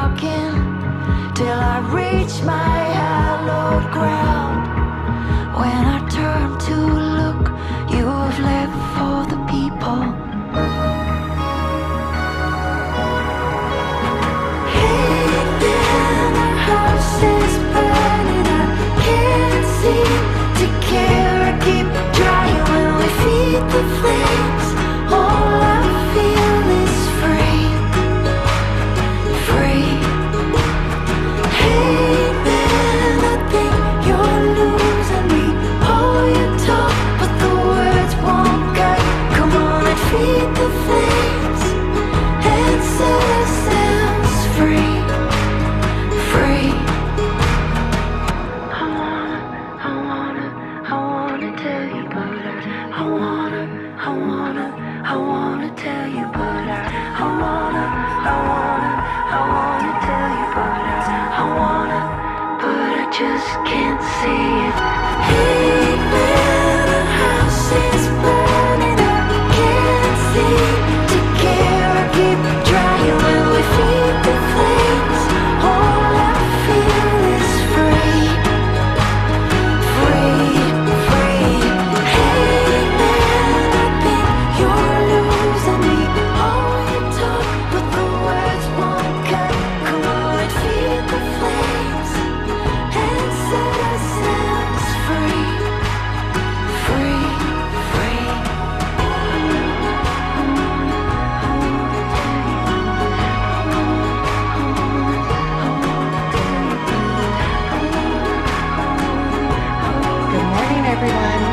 walking till I reach my hallowed ground. When I turn to look, you have left for the people. Hey, then the house is burning. I can't seem to care. I keep trying when we feed the flames. All I feel is free, free. Hey man, I think you're losing me. Oh, you talk, but the words won't guide. Come on and feed the flames and set ourselves free, free. I wanna tell you, but I wanna tell you, but I wanna tell you, but I just can't see it. Hey man, the house is burning. I can't seem to care. I keep trying when we feed the flames. All I feel is free, free, free. Hey man, I think you're losing me. Oh, you talk, but the words won't cut. Come on and feed the flames and set ourselves free, free, free. Good morning, everyone.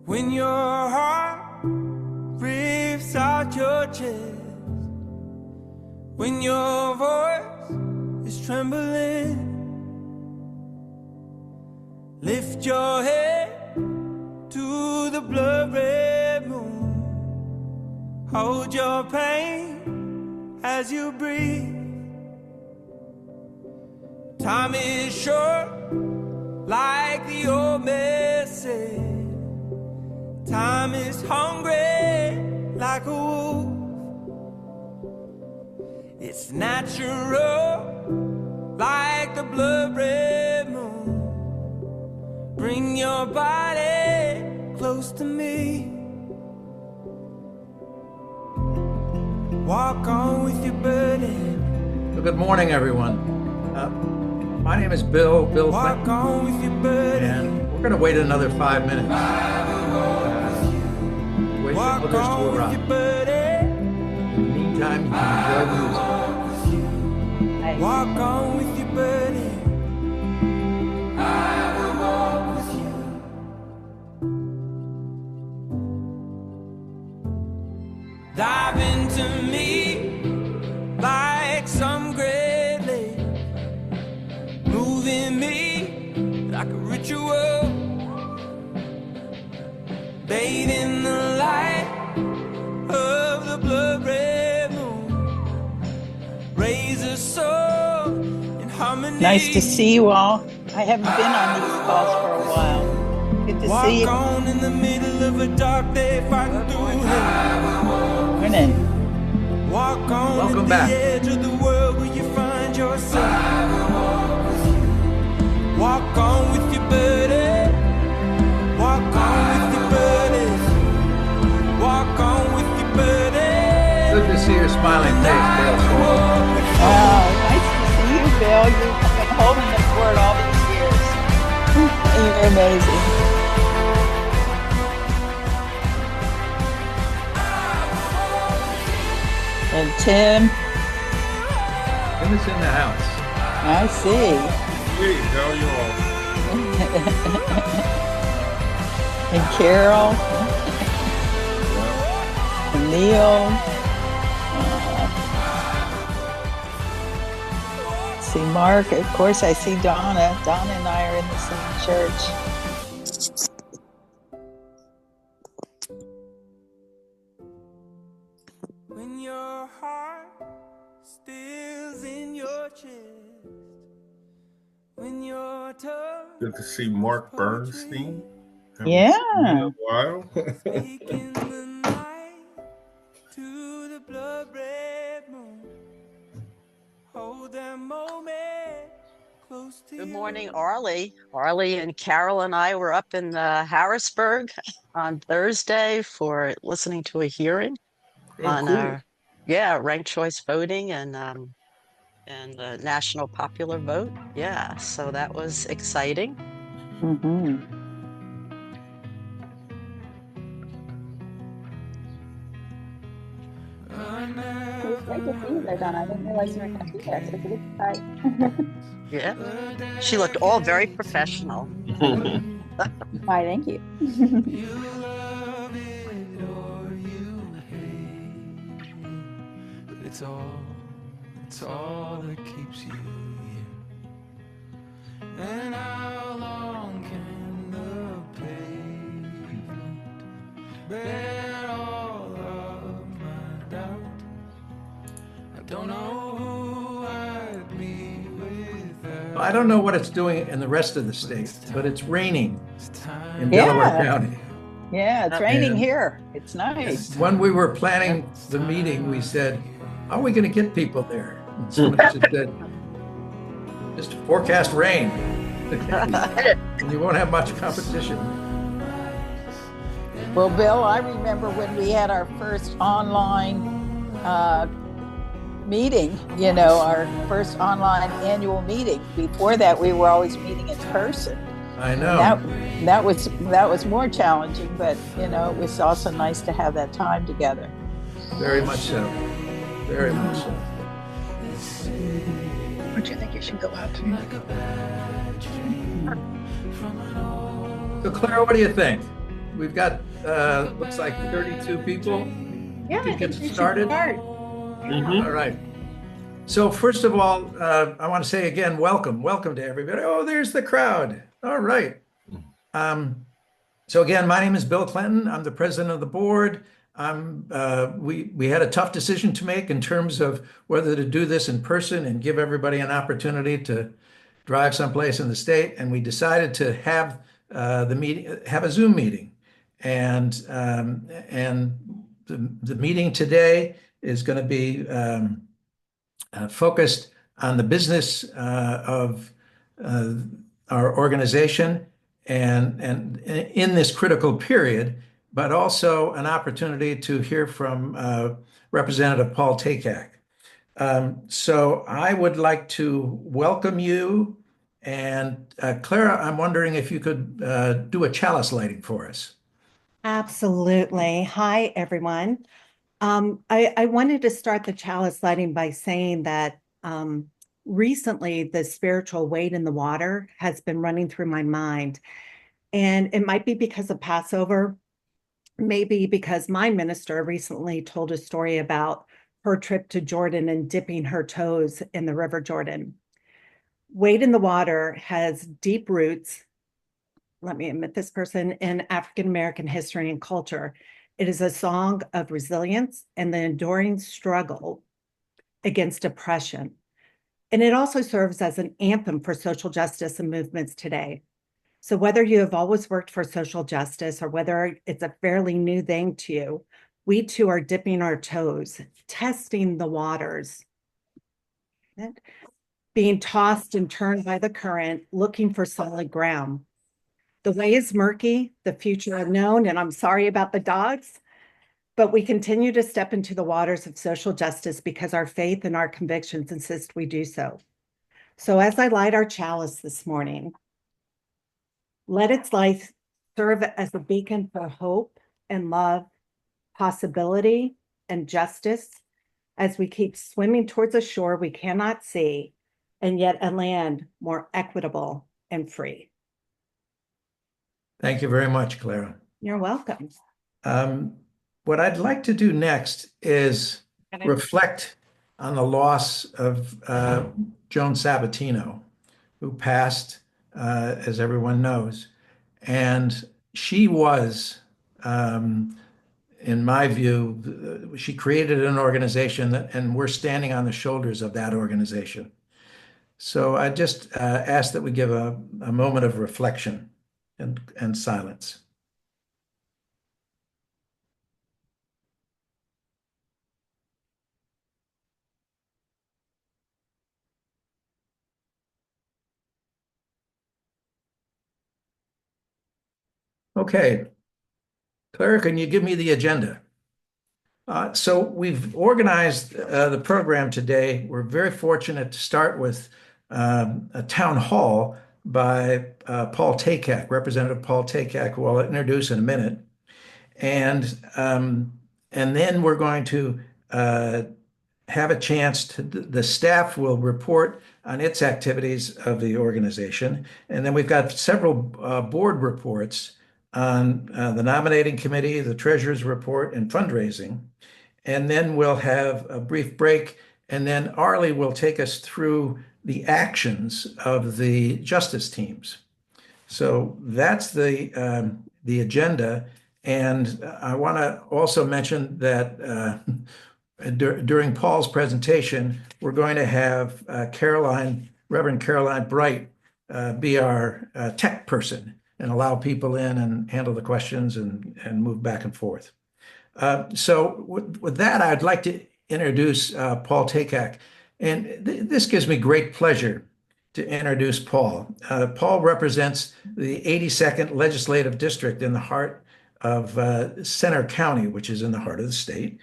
When your heart rips out your chest, when your voice is trembling, lift your head to the blood red moon. Hold your pain as you breathe. Time is short, like the old man said. Time is hungry like a wolf. It's natural like the blood red moon. Bring your body close to me. Walk on with your burden. Well, good morning, everyone. My name is Bill Walk Clinton, on with your burden. and we're going to wait another 5 minutes. Wait for Walk others to on with arrive. your burden. In the meantime, you can enjoy music. Walk on with your burden. I will walk with you. Dive into me like some great lake, moving me like a ritual, bathe in the light of the blood red moon, raise a soul in harmony. Nice to see you all. I haven't been on these calls for a while. Good to Walk see you. on in the middle of a dark day, fighting through hell. Morning. Walk on Welcome at the back. edge of the world where you find yourself. Walk on with your burden. Walk on with your burden. Walk on with your burden. Good to see your smiling face, Bill. Wow, nice to see you, Bill. You've been holding the fort all these years. You're amazing. And Tim, Tim is in the house. I see. Hey, how y'all? And Carol, and Neil. See Mark. Of course, I see Donna. Donna and I are in the same church. When your heart stills in your chest, when your tongue Good to see Mark Bernstein. Haven't Yeah. seen him in a while. speak in the night to the blood red moon, hold that moment close to Good you. morning, Arlie. Arlie and Carol and I were up in Harrisburg on Thursday for listening to a hearing on cool. ranked choice voting and the national popular vote. Yeah, so that was exciting. Mm-hmm. It was great to see you there, Donna. I didn't realize you were going to be there, so it's a good surprise. Yeah, she looked all very professional. Why, thank you. You love it or you hate it, but it's all that keeps you here. And how long can the pavement bear all of my doubt? I don't know who I'd be without. I don't know what it's doing in the rest of the state, but it's raining in Yeah. Delaware County. Yeah, it's Yep. raining And- here. It's nice. When we were planning the meeting, we said, how are we going to get people there? And somebody just said, just forecast rain. And you won't have much competition. Well, Bill, I remember when we had our first online meeting, our first online annual meeting. Before that, we were always meeting in person. I know. That was more challenging, but it was also nice to have that time together. Very much so. Very much so. Don't you think you should go out? So, Clara, what do you think? We've got, looks like 32 people. Yeah, to I get think we should started. start. All right. So first of all, I want to say again, welcome to everybody. Oh, there's the crowd. All right. So again, my name is Bill Clinton. I'm the president of the board. We had a tough decision to make in terms of whether to do this in person and give everybody an opportunity to drive someplace in the state, and we decided to have have a Zoom meeting, and the meeting today is going to be focused on the business of our organization and in this critical period, but also an opportunity to hear from Representative Paul Takak. So I would like to welcome you. And Clara, I'm wondering if you could do a chalice lighting for us. Absolutely. Hi, everyone. I wanted to start the chalice lighting by saying that recently the spiritual weight in the water has been running through my mind. And it might be because of Passover, maybe because my minister recently told a story about her trip to Jordan and dipping her toes in the River Jordan. Weight in the water has deep roots. Let me admit this person in African American history and culture. It is a song of resilience and the enduring struggle against oppression. And it also serves as an anthem for social justice and movements today. So whether you have always worked for social justice or whether it's a fairly new thing to you, we too are dipping our toes, testing the waters, being tossed and turned by the current, looking for solid ground. The way is murky, the future unknown, and I'm sorry about the dogs, but we continue to step into the waters of social justice because our faith and our convictions insist we do so. So as I light our chalice this morning, let its light serve as a beacon for hope and love, possibility and justice as we keep swimming towards a shore we cannot see, and yet a land more equitable and free. Thank you very much, Clara. You're welcome. what I'd like to do next is reflect on the loss of Joan Sabatino, who passed, as everyone knows. And she was, in my view, she created an organization and we're standing on the shoulders of that organization. So I just ask that we give a moment of reflection and silence. Okay, Clara, can you give me the agenda? So we've organized the program today. We're very fortunate to start with a town hall by Paul Takak, Representative Paul Takak, who I'll introduce in a minute. And then we're going to have a chance the staff will report on its activities of the organization. And then we've got several board reports on the nominating committee, the treasurer's report, and fundraising. And then we'll have a brief break, and then Arlie will take us through the actions of the justice teams. So that's the agenda. And I want to also mention that during Paul's presentation, we're going to have Reverend Caroline Bright, be our tech person and allow people in and handle the questions and move back and forth. So with that, I'd like to introduce Paul Takak. And this gives me great pleasure to introduce Paul. Paul represents the 82nd Legislative District in the heart of Center County, which is in the heart of the state.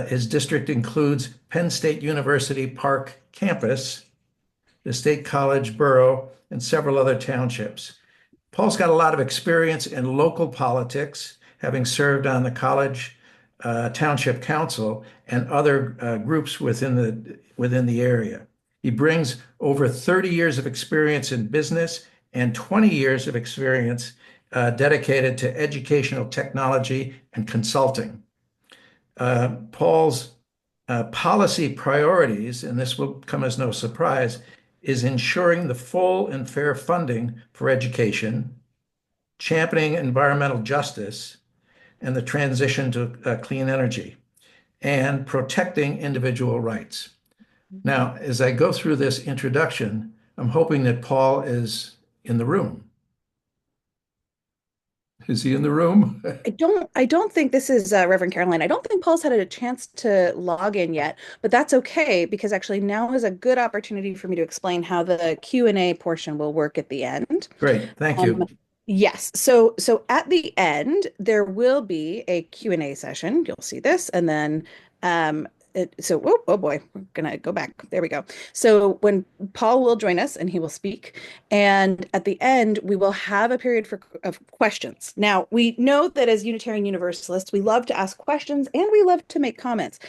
His district includes Penn State University Park Campus, the State College Borough, and several other townships. Paul's got a lot of experience in local politics, having served on the college township council and other groups within the area. He brings over 30 years of experience in business and 20 years of experience dedicated to educational technology and consulting. Paul's policy priorities, and this will come as no surprise, is ensuring the full and fair funding for education, championing environmental justice, and the transition to clean energy, and protecting individual rights. Now, as I go through this introduction, I'm hoping that Paul is in the room. Is he in the room? I don't think this is Reverend Caroline. I don't think Paul's had a chance to log in yet, but that's okay because actually now is a good opportunity for me to explain how the Q&A portion will work at the end. Great, thank you. Yes. So at the end, there will be a Q&A session. You'll see this. And then oh boy, we're gonna go back. There we go. So when Paul will join us and he will speak, and at the end we will have a period of questions. Now we know that as Unitarian Universalists, we love to ask questions and we love to make comments.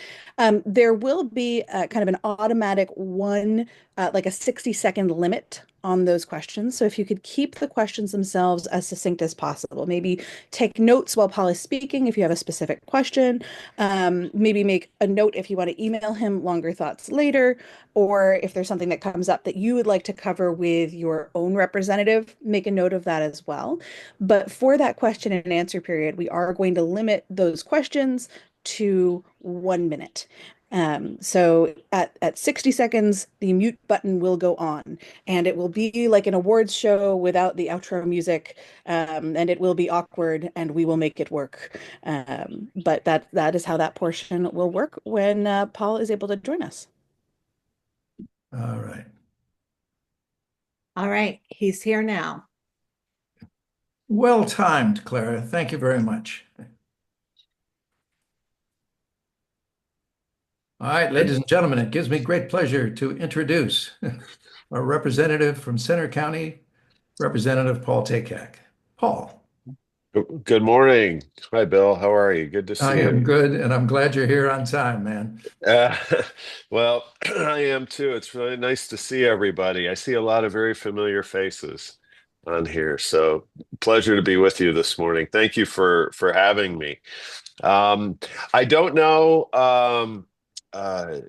There will be kind of an automatic like a 60-second limit on those questions. So if you could keep the questions themselves as succinct as possible, maybe take notes while Paul is speaking if you have a specific question, maybe make a note if you want to email him longer thoughts later, or if there's something that comes up that you would like to cover with your own representative, make a note of that as well. But for that question and answer period, we are going to limit those questions to 1 minute. So at 60 seconds, the mute button will go on, and it will be like an awards show without the outro music, and it will be awkward, and we will make it work. But that is how that portion will work when Paul is able to join us. All right. All right, he's here now. Well timed, Clara. Thank you very much. All right, ladies and gentlemen, it gives me great pleasure to introduce our representative from Center County, Representative Paul Takak. Paul. Good morning. Hi, Bill. How are you? Good to see you. I am good, and I'm glad you're here on time, man. Well, I am too. It's really nice to see everybody. I see a lot of very familiar faces on here, so pleasure to be with you this morning. Thank you for having me. I don't know. Uh,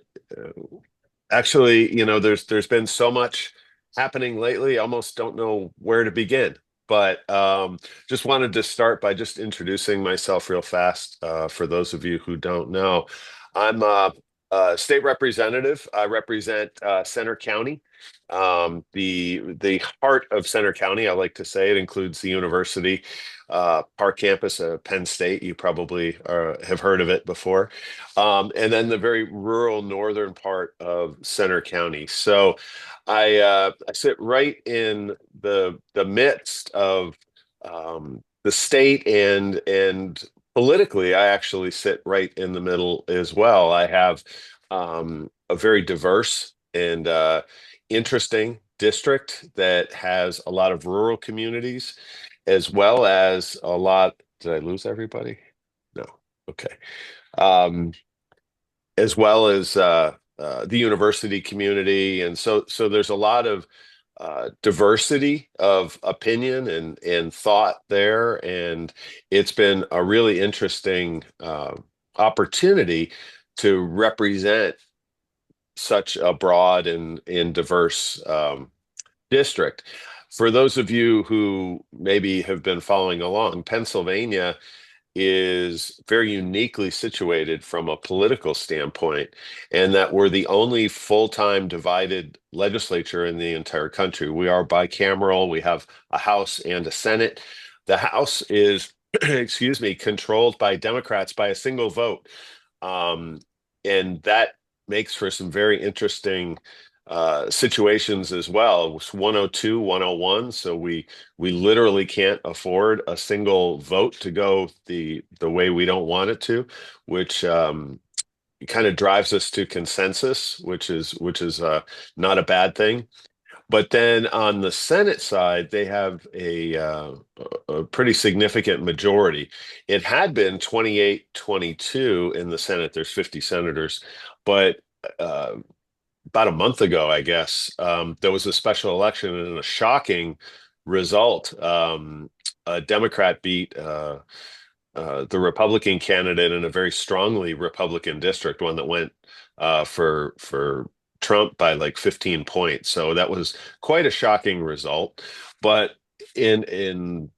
Actually, there's been so much happening lately. I almost don't know where to begin. But just wanted to start by just introducing myself real fast. For those of you who don't know, I'm a state representative. I represent Center County, the heart of Center County. I like to say it includes the university, Park campus, Penn State. You probably have heard of it before, and then the very rural northern part of Center County. So I sit right in the midst of the state, and politically, I actually sit right in the middle as well. I have a very diverse and interesting district that has a lot of rural communities, as well as a lot. Did I lose everybody? No. Okay. Um, as well as the university community, and so there's a lot of diversity of opinion and thought there, and it's been a really interesting opportunity to represent such a broad and diverse district. For those of you who maybe have been following along, Pennsylvania is very uniquely situated from a political standpoint, and that we're the only full-time divided legislature in the entire country. We are bicameral. We have a House and a Senate. The House is, excuse me, controlled by Democrats by a single vote. And that makes for some very interesting situations as well. It's 102, 101. So we literally can't afford a single vote to go the way we don't want it to, which kind of drives us to consensus, which is not a bad thing. But then on the Senate side, they have a pretty significant majority. It had been 28-22 in the Senate. There's 50 senators, but uh, about a month ago, I guess, there was a special election and a shocking result. A Democrat beat the Republican candidate in a very strongly Republican district, one that went for Trump by like 15 points. So that was quite a shocking result. But in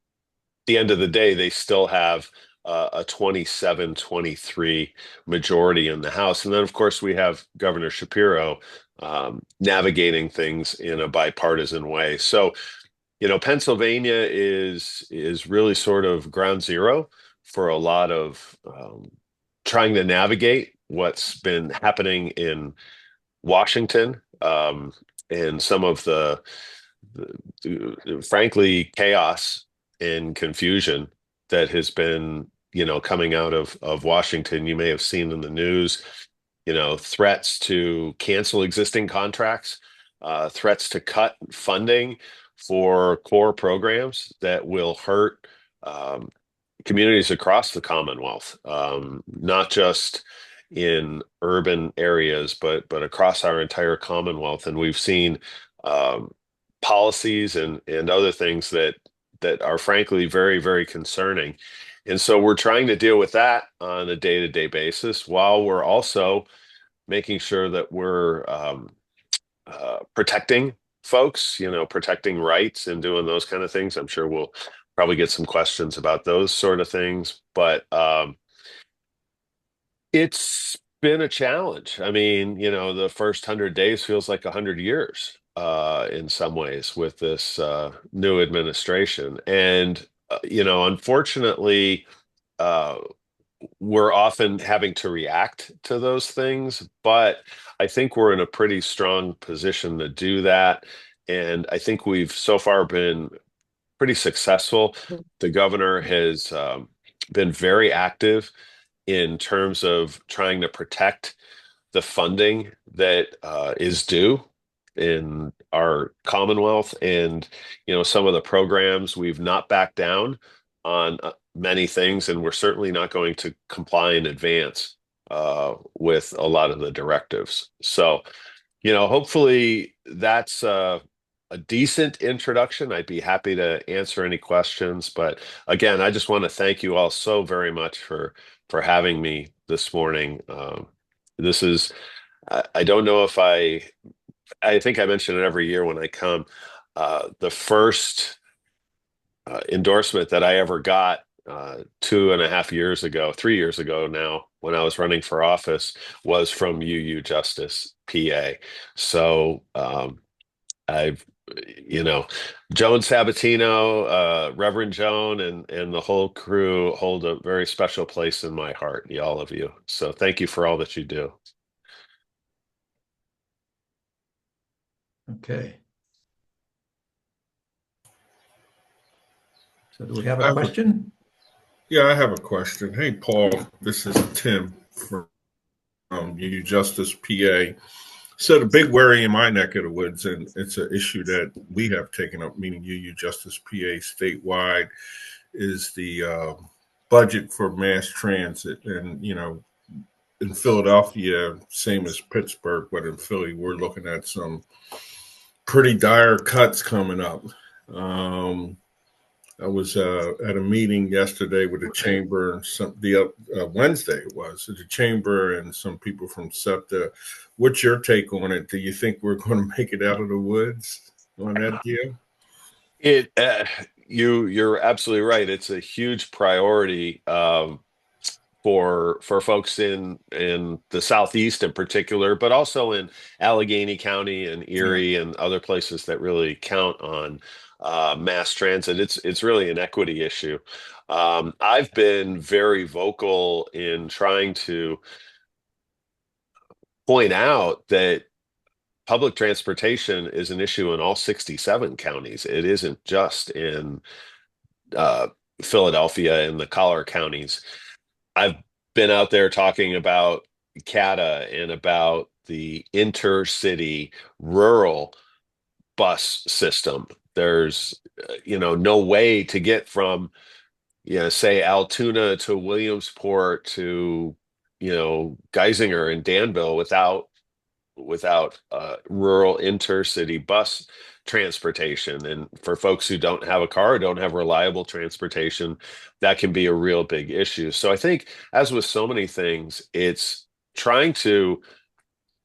the end of the day, they still have a 27-23 majority in the House. And then, of course, we have Governor Shapiro navigating things in a bipartisan way. So, Pennsylvania is really sort of ground zero for a lot of trying to navigate what's been happening in Washington, and some of frankly, chaos and confusion that has been, coming out of Washington. You may have seen in the news, threats to cancel existing contracts, threats to cut funding for core programs that will hurt communities across the Commonwealth, not just in urban areas, but across our entire Commonwealth. And we've seen policies and other things that are frankly very, very concerning. And so we're trying to deal with that on a day-to-day basis, while we're also making sure that we're protecting folks, protecting rights and doing those kind of things. I'm sure we'll probably get some questions about those sort of things, but it's been a challenge. I mean, the first 100 days feels like 100 years in some ways with this new administration. And, unfortunately, we're often having to react to those things, but I think we're in a pretty strong position to do that. And I think we've so far been pretty successful. The governor has been very active in terms of trying to protect the funding that is due in our Commonwealth. And, some of the programs, we've not backed down on many things, and we're certainly not going to comply in advance with a lot of the directives. So, hopefully that's a decent introduction. I'd be happy to answer any questions. But again, I just want to thank you all so very much for having me this morning. This is, I don't know if I think I mention it every year when I come. The first endorsement that I ever got 2.5 years ago, 3 years ago now, when I was running for office, was from UU Justice PA. So I've, Joan Sabatino, Reverend Joan, and the whole crew hold a very special place in my heart, all of you. So thank you for all that you do. Okay. So do we have a question? Yeah, I have a question. Hey, Paul, this is Tim from UU Justice PA. So the big worry in my neck of the woods, and it's an issue that we have taken up, meaning UU Justice PA statewide, is the budget for mass transit. And, in Philadelphia, same as Pittsburgh, but in Philly, we're looking at some pretty dire cuts coming up. I was at a meeting yesterday with the chamber, Wednesday it was, at the chamber and some people from SEPTA. What's your take on it? Do you think we're going to make it out of the woods on that deal? You're absolutely right. It's a huge priority for folks in the Southeast in particular, but also in Allegheny County and Erie and other places that really count on mass transit. It's really an equity issue. I've been very vocal in trying to point out that public transportation is an issue in all 67 counties. It isn't just in Philadelphia and the collar counties. I've been out there talking about CATA and about the intercity rural bus system. There's, no way to get from, say Altoona to Williamsport to, Geisinger and Danville without rural intercity bus transportation. And for folks who don't have a car, don't have reliable transportation, that can be a real big issue. So I think, as with so many things, it's trying to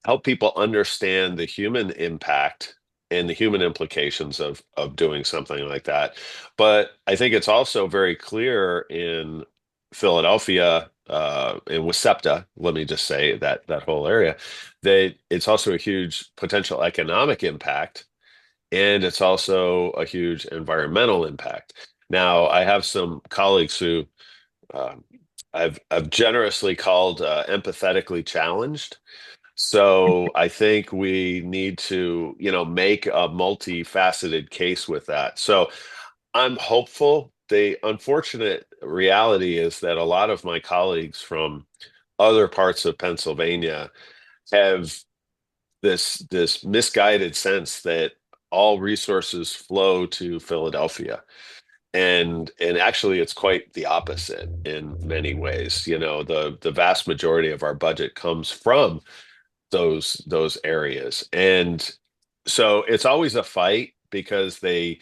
help people understand the human impact and the human implications of doing something like that. But I think it's also very clear in Philadelphia and with SEPTA, let me just say that whole area, that it's also a huge potential economic impact, and it's also a huge environmental impact. Now, I have some colleagues who um, I've generously called empathetically challenged. So I think we need to, make a multifaceted case with that. So I'm hopeful. The unfortunate reality is that a lot of my colleagues from other parts of Pennsylvania have this misguided sense that all resources flow to Philadelphia. And actually it's quite the opposite in many ways. The vast majority of our budget comes from those areas. And so it's always a fight because they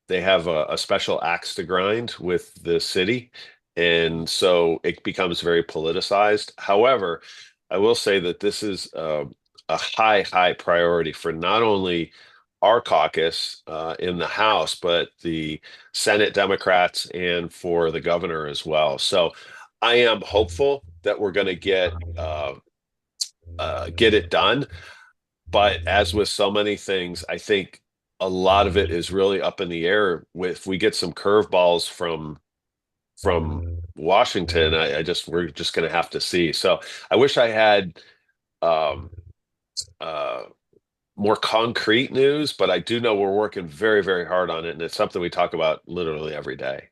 have a special axe to grind with the city. And so it becomes very politicized. However, I will say that this is a high priority for not only our caucus in the House, but the Senate Democrats and for the governor as well. So I am hopeful that we're going to get it done. But as with so many things, I think a lot of it is really up in the air. If we get some curveballs from Washington, we're just going to have to see. So I wish I had um, uh, more concrete news, but I do know we're working very, very hard on it, and it's something we talk about literally every day.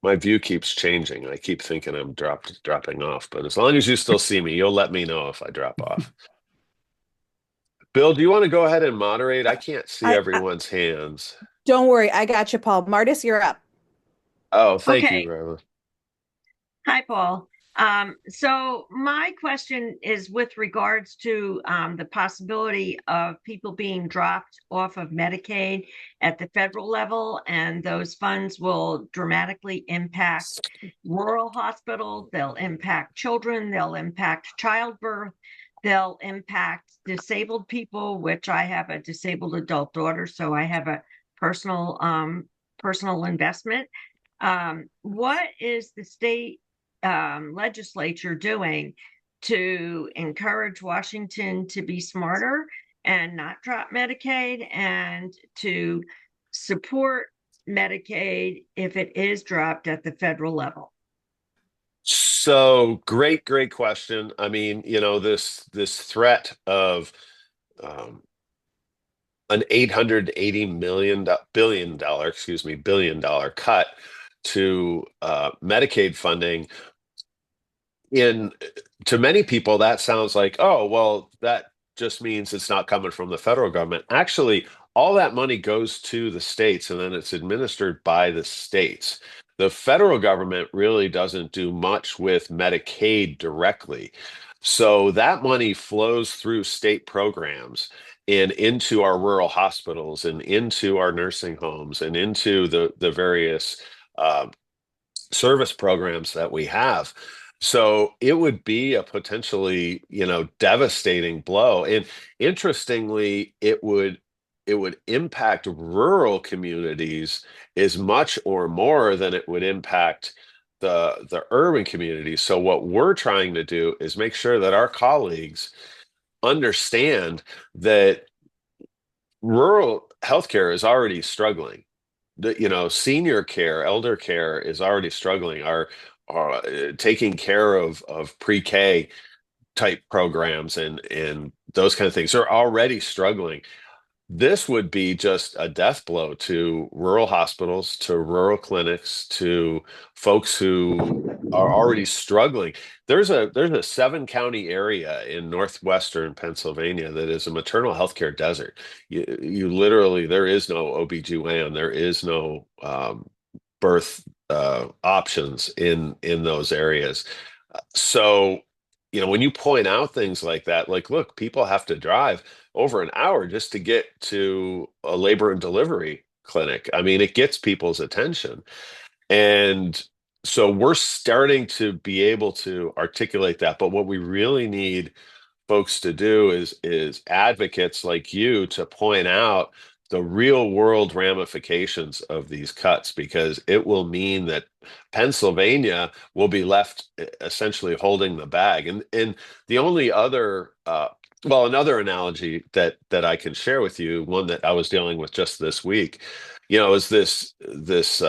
My view keeps changing. I keep thinking I'm dropping off, but as long as you still see me, you'll let me know if I drop off. Bill, do you want to go ahead and moderate? I can't see everyone's hands. Don't worry, I got you, Paul. Martis, you're up. Oh, thank Okay. you, Rose. Hi, Paul. So my question is with regards to the possibility of people being dropped off of Medicaid at the federal level, and those funds will dramatically impact rural hospitals, they'll impact children, they'll impact childbirth, they'll impact disabled people, which I have a disabled adult daughter, so I have a personal investment. What is the state legislature doing to encourage Washington to be smarter and not drop Medicaid, and to support Medicaid if it is dropped at the federal level? So great question. I mean, this threat of um, an $880 billion cut to Medicaid funding, in to many people that sounds like, oh, well, that just means it's not coming from the federal government. Actually, all that money goes to the states and then it's administered by the states. The federal government really doesn't do much with Medicaid directly. So that money flows through state programs and into our rural hospitals and into our nursing homes and into the various uh, service programs that we have. So it would be a potentially, devastating blow. And interestingly, it would impact rural communities as much or more than it would impact the urban communities. So what we're trying to do is make sure that our colleagues understand that rural healthcare is already struggling. Senior care, elder care is already struggling. Our taking care of pre-K type programs and those kind of things are already struggling. This would be just a death blow to rural hospitals, to rural clinics, to folks who are already struggling. There's a 7 county area in northwestern Pennsylvania that is a maternal health care desert. You literally, there is no OBGYN, there is no birth options in those areas. So, when you point out things like that, like, look, people have to drive over an hour just to get to a labor and delivery clinic. I mean, it gets people's attention. And so we're starting to be able to articulate that. But what we really need folks to do is advocates like you to point out the real world ramifications of these cuts, because it will mean that Pennsylvania will be left essentially holding the bag. And the only other well, another analogy that I can share with you, one that I was dealing with just this week, is this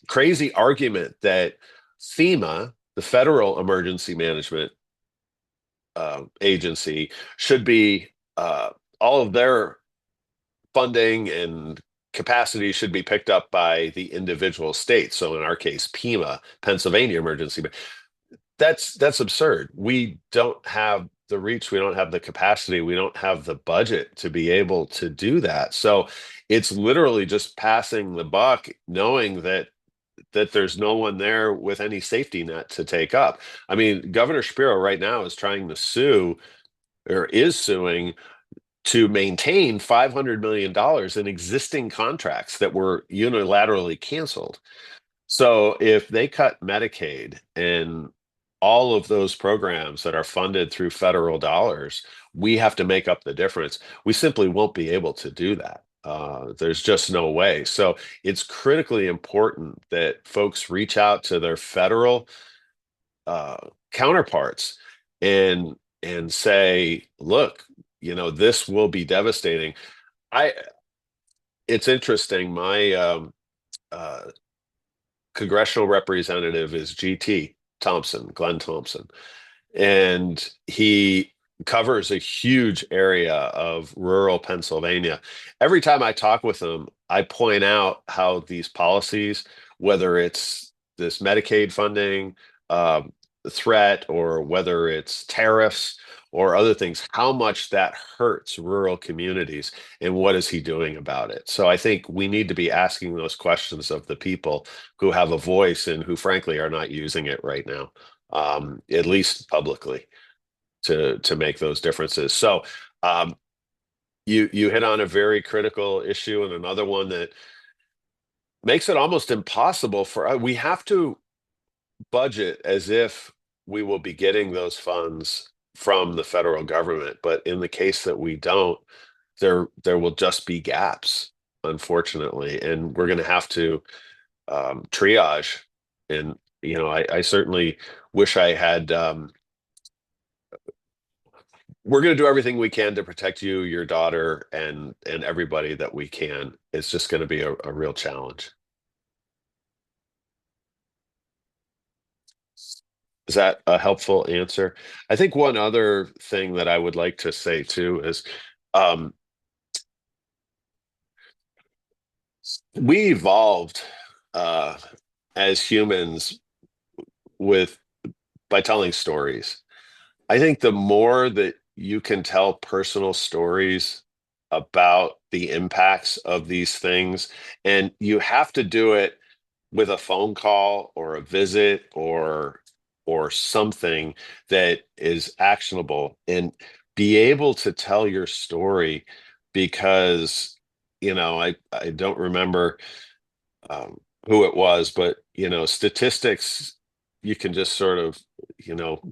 crazy argument that FEMA, the Federal Emergency Management Agency, should be all of their funding and capacity should be picked up by the individual states. So in our case, PEMA, Pennsylvania Emergency. That's absurd. We don't have the reach, we don't have the capacity, we don't have the budget to be able to do that. So it's literally just passing the buck, knowing that there's no one there with any safety net to take up. I mean, Governor Shapiro right now is trying to sue, or is suing, to maintain $500 million in existing contracts that were unilaterally canceled. So if they cut Medicaid and all of those programs that are funded through federal dollars, we have to make up the difference. We simply won't be able to do that. There's just no way. So it's critically important that folks reach out to their federal counterparts and say, look, this will be devastating. It's interesting. My congressional representative is GT Thompson, Glenn Thompson, and he covers a huge area of rural Pennsylvania. Every time I talk with him, I point out how these policies, whether it's this Medicaid funding threat or whether it's tariffs or other things, how much that hurts rural communities, and what is he doing about it? So I think we need to be asking those questions of the people who have a voice and who frankly are not using it right now. at least publicly, to make those differences. So you hit on a very critical issue, and another one that makes it almost impossible for we have to budget as if we will be getting those funds from the federal government. But in the case that we don't, there will just be gaps, unfortunately, and we're going to have to triage. And I certainly wish I had. We're going to do everything we can to protect you, your daughter, and everybody that we can. It's just going to be a real challenge. Is that a helpful answer? I think one other thing that I would like to say too is um, we evolved uh, as humans with by telling stories. I think the more that you can tell personal stories about the impacts of these things, and you have to do it with a phone call or a visit or something that is actionable, and be able to tell your story, because I don't remember who it was, but statistics you can just sort of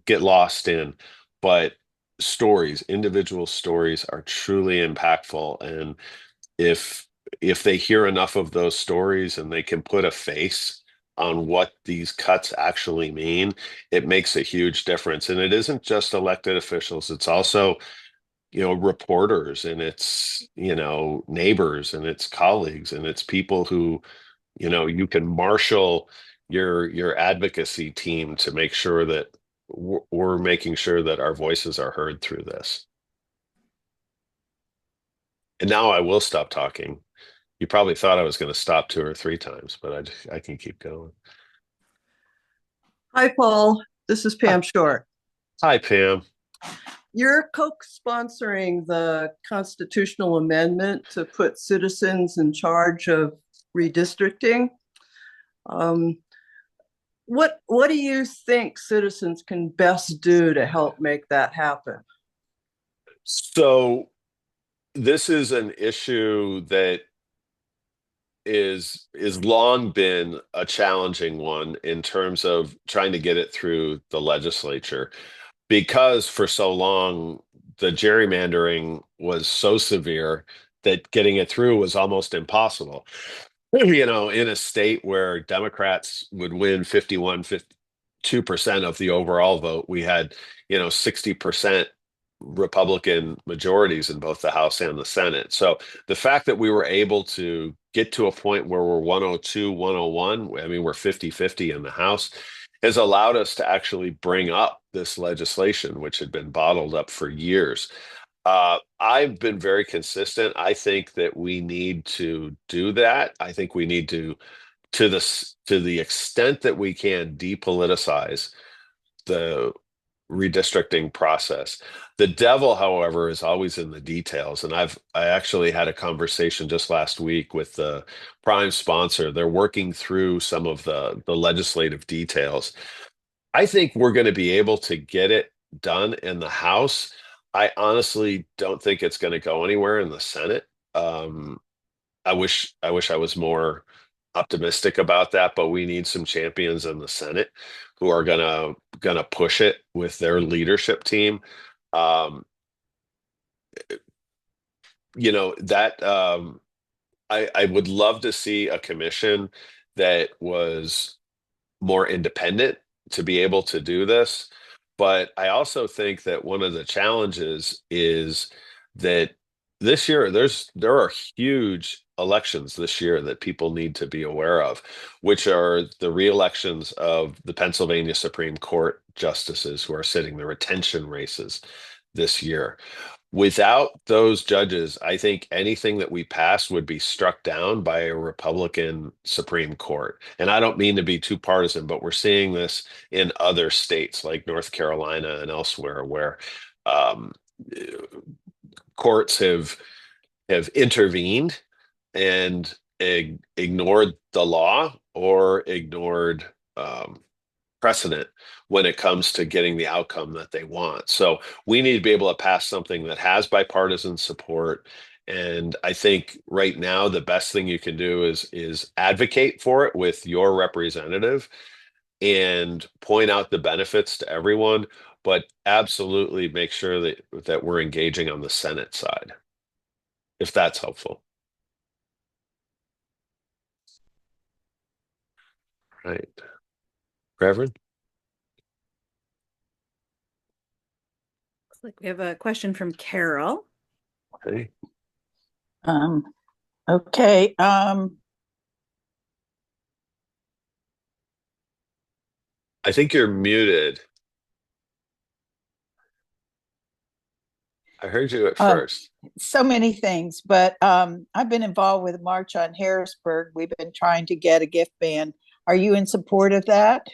get lost in, but stories, individual stories, are truly impactful. And if they hear enough of those stories and they can put a face on what these cuts actually mean, it makes a huge difference. And it isn't just elected officials, it's also reporters, and it's neighbors, and it's colleagues, and it's people who you can marshal your advocacy team to make sure that we're making sure that our voices are heard through this. And now I will stop talking. You probably thought I was going to stop 2 or 3 times, but I can keep going. Hi, Paul. This is Pam Short. Hi, Pam. You're co-sponsoring the constitutional amendment to put citizens in charge of redistricting. What do you think citizens can best do to help make that happen? So this is an issue that is long been a challenging one in terms of trying to get it through the legislature, because for so long the gerrymandering was so severe that getting it through was almost impossible. In a state where Democrats would win 52% of the overall vote, we had 60% Republican majorities in both the House and the Senate. So the fact that we were able to get to a point where we're 102, 101, I mean, we're 50-50 in the House, has allowed us to actually bring up this legislation, which had been bottled up for years. I've been very consistent. I think that we need to do that. I think we need to the extent that we can, depoliticize the redistricting process. The devil, however, is always in the details. And I actually had a conversation just last week with the prime sponsor. They're working through some of the legislative details. I think we're going to be able to get it done in the House. I honestly don't think it's going to go anywhere in the Senate. I wish I was more optimistic about that, but we need some champions in the Senate who are gonna push it with their leadership team. Um, that I would love to see a commission that was more independent to be able to do this. But I also think that one of the challenges is that this year there are huge elections this year that people need to be aware of, which are the re-elections of the Pennsylvania Supreme Court justices who are sitting the retention races this year. Without those judges, I think anything that we pass would be struck down by a Republican Supreme Court. And I don't mean to be too partisan, but we're seeing this in other states like North Carolina and elsewhere, where um, courts have intervened and ignored the law, or ignored precedent when it comes to getting the outcome that they want. So we need to be able to pass something that has bipartisan support. And I think right now the best thing you can do is advocate for it with your representative and point out the benefits to everyone, but absolutely make sure that we're engaging on the Senate side, if that's helpful. Right. Reverend? Looks like we have a question from Carol. Hey. Okay. I think you're muted. I heard you at first. So many things, but I've been involved with March on Harrisburg. We've been trying to get a gift ban. Are you in support of that?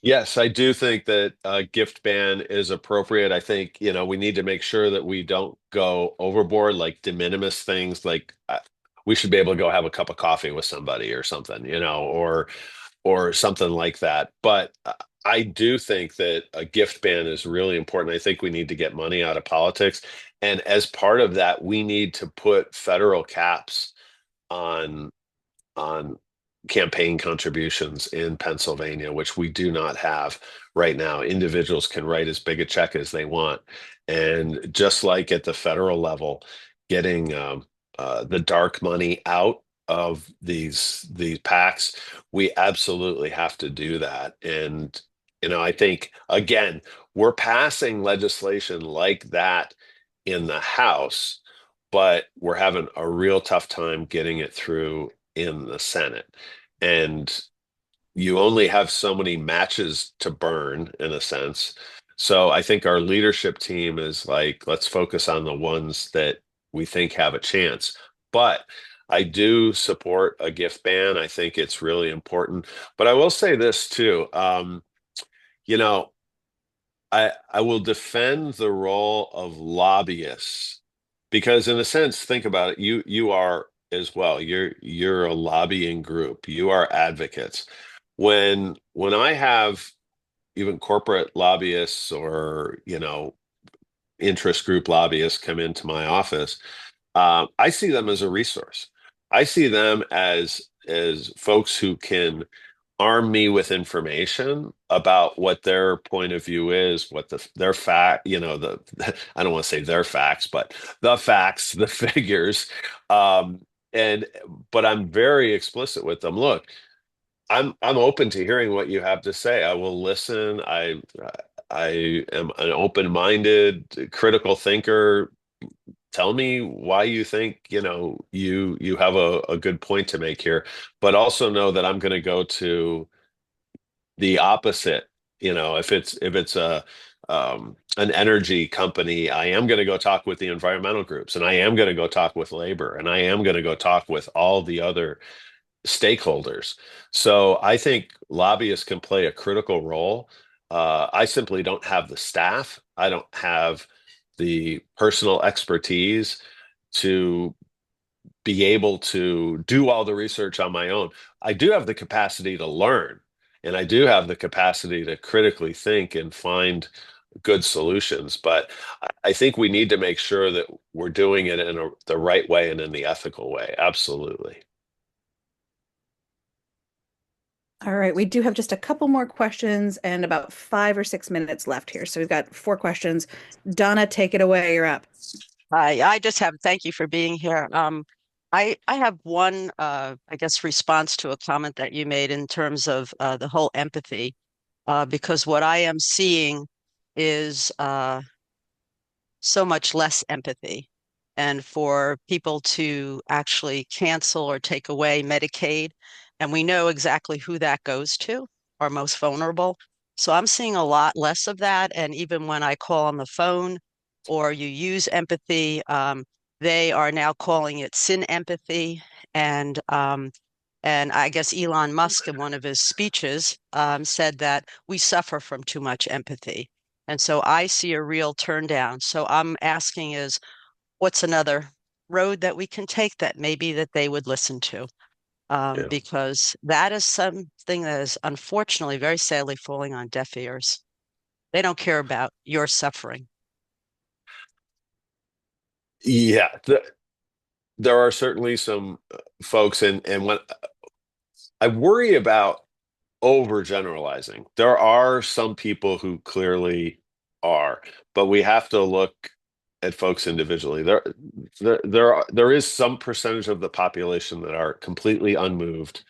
Yes, I do think that a gift ban is appropriate. I think, we need to make sure that we don't go overboard, like de minimis things, like we should be able to go have a cup of coffee with somebody or something, or something like that. But I do think that a gift ban is really important. I think we need to get money out of politics. And as part of that, we need to put federal caps on campaign contributions in Pennsylvania, which we do not have right now. Individuals can write as big a check as they want. And just like at the federal level, getting the dark money out of these PACs, we absolutely have to do that. And I think, again, we're passing legislation like that in the House, but we're having a real tough time getting it through in the Senate. And you only have so many matches to burn, in a sense. So I think our leadership team is like, let's focus on the ones that we think have a chance. But I do support a gift ban. I think it's really important. But I will say this too. I will defend the role of lobbyists because, in a sense, think about it. You are as well. You're a lobbying group. You are advocates. When I have even corporate lobbyists or interest group lobbyists come into my office, I see them as a resource. I see them as folks who can arm me with information about what their point of view is, what their fact, I don't want to say their facts, but the facts, the figures. But I'm very explicit with them. Look, I'm open to hearing what you have to say. I will listen. I am an open-minded, critical thinker. Tell me why you think you have a good point to make here, but also know that I'm going to go to the opposite. If it's an energy company, I am going to go talk with the environmental groups, and I am going to go talk with labor, and I am going to go talk with all the other stakeholders. So I think lobbyists can play a critical role. I simply don't have the staff. I don't have the personal expertise to be able to do all the research on my own. I do have the capacity to learn, and I do have the capacity to critically think and find good solutions. But I think we need to make sure that we're doing it in the right way and in the ethical way. Absolutely. All right, we do have just a couple more questions and about 5 or 6 minutes left here. So we've got 4 questions. Donna, take it away. You're up. Hi, I just have thank you for being here. I have one, I guess, response to a comment that you made in terms of the whole empathy, because what I am seeing is so much less empathy. And for people to actually cancel or take away Medicaid, and we know exactly who that goes to, our most vulnerable. So I'm seeing a lot less of that. And even when I call on the phone or you use empathy, they are now calling it sin empathy. And I guess Elon Musk, in one of his speeches, said that we suffer from too much empathy. And so I see a real turn down. So I'm asking is, what's another road that we can take that maybe that they would listen to? Yeah. because that is something that is unfortunately very sadly falling on deaf ears. They don't care about your suffering. Yeah, there are certainly some folks, and when I worry about overgeneralizing, there are some people who clearly are, but we have to look at folks individually. There is some percentage of the population that are completely unmoved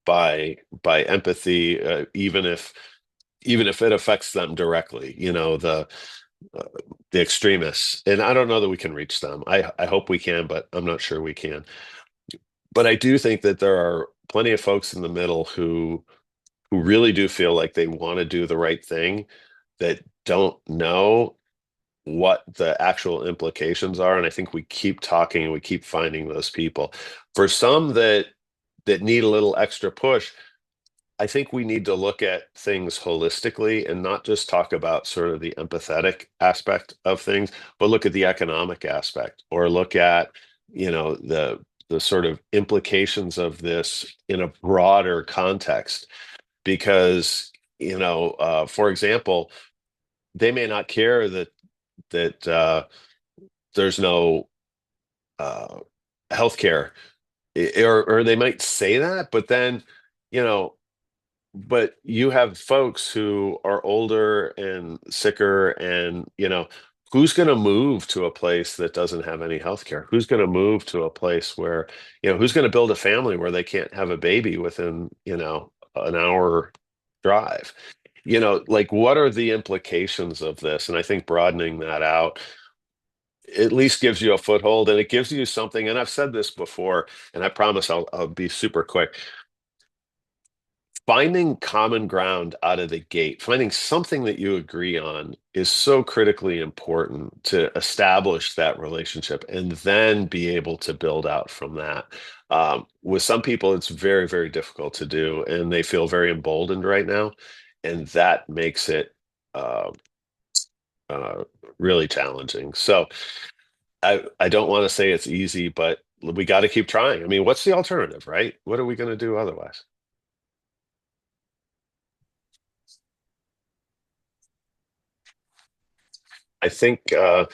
by empathy, even if it affects them directly. Uh, the extremists, and I don't know that we can reach them. I hope we can, but I'm not sure we can. But I do think that there are plenty of folks in the middle who really do feel like they want to do the right thing, that don't know what the actual implications are. And I think we keep talking and we keep finding those people. For some that need a little extra push, I think we need to look at things holistically and not just talk about sort of the empathetic aspect of things, but look at the economic aspect, or look at, the sort of implications of this in a broader context. Because, for example, they may not care that there's no uh, healthcare, or they might say that, but then, you know, but you have folks who are older and sicker, and who's going to move to a place that doesn't have any healthcare? Who's going to move to a place where, who's going to build a family where they can't have a baby within, an hour drive? Like, what are the implications of this? And I think broadening that out at least gives you a foothold, and it gives you something. And I've said this before, and I promise I'll be super quick. Finding common ground out of the gate, finding something that you agree on, is so critically important to establish that relationship and then be able to build out from that. With some people, it's very, very difficult to do, and they feel very emboldened right now. And that makes it uh, uh, really challenging. So I don't want to say it's easy, but we got to keep trying. I mean, what's the alternative, right? What are we going to do otherwise? I think I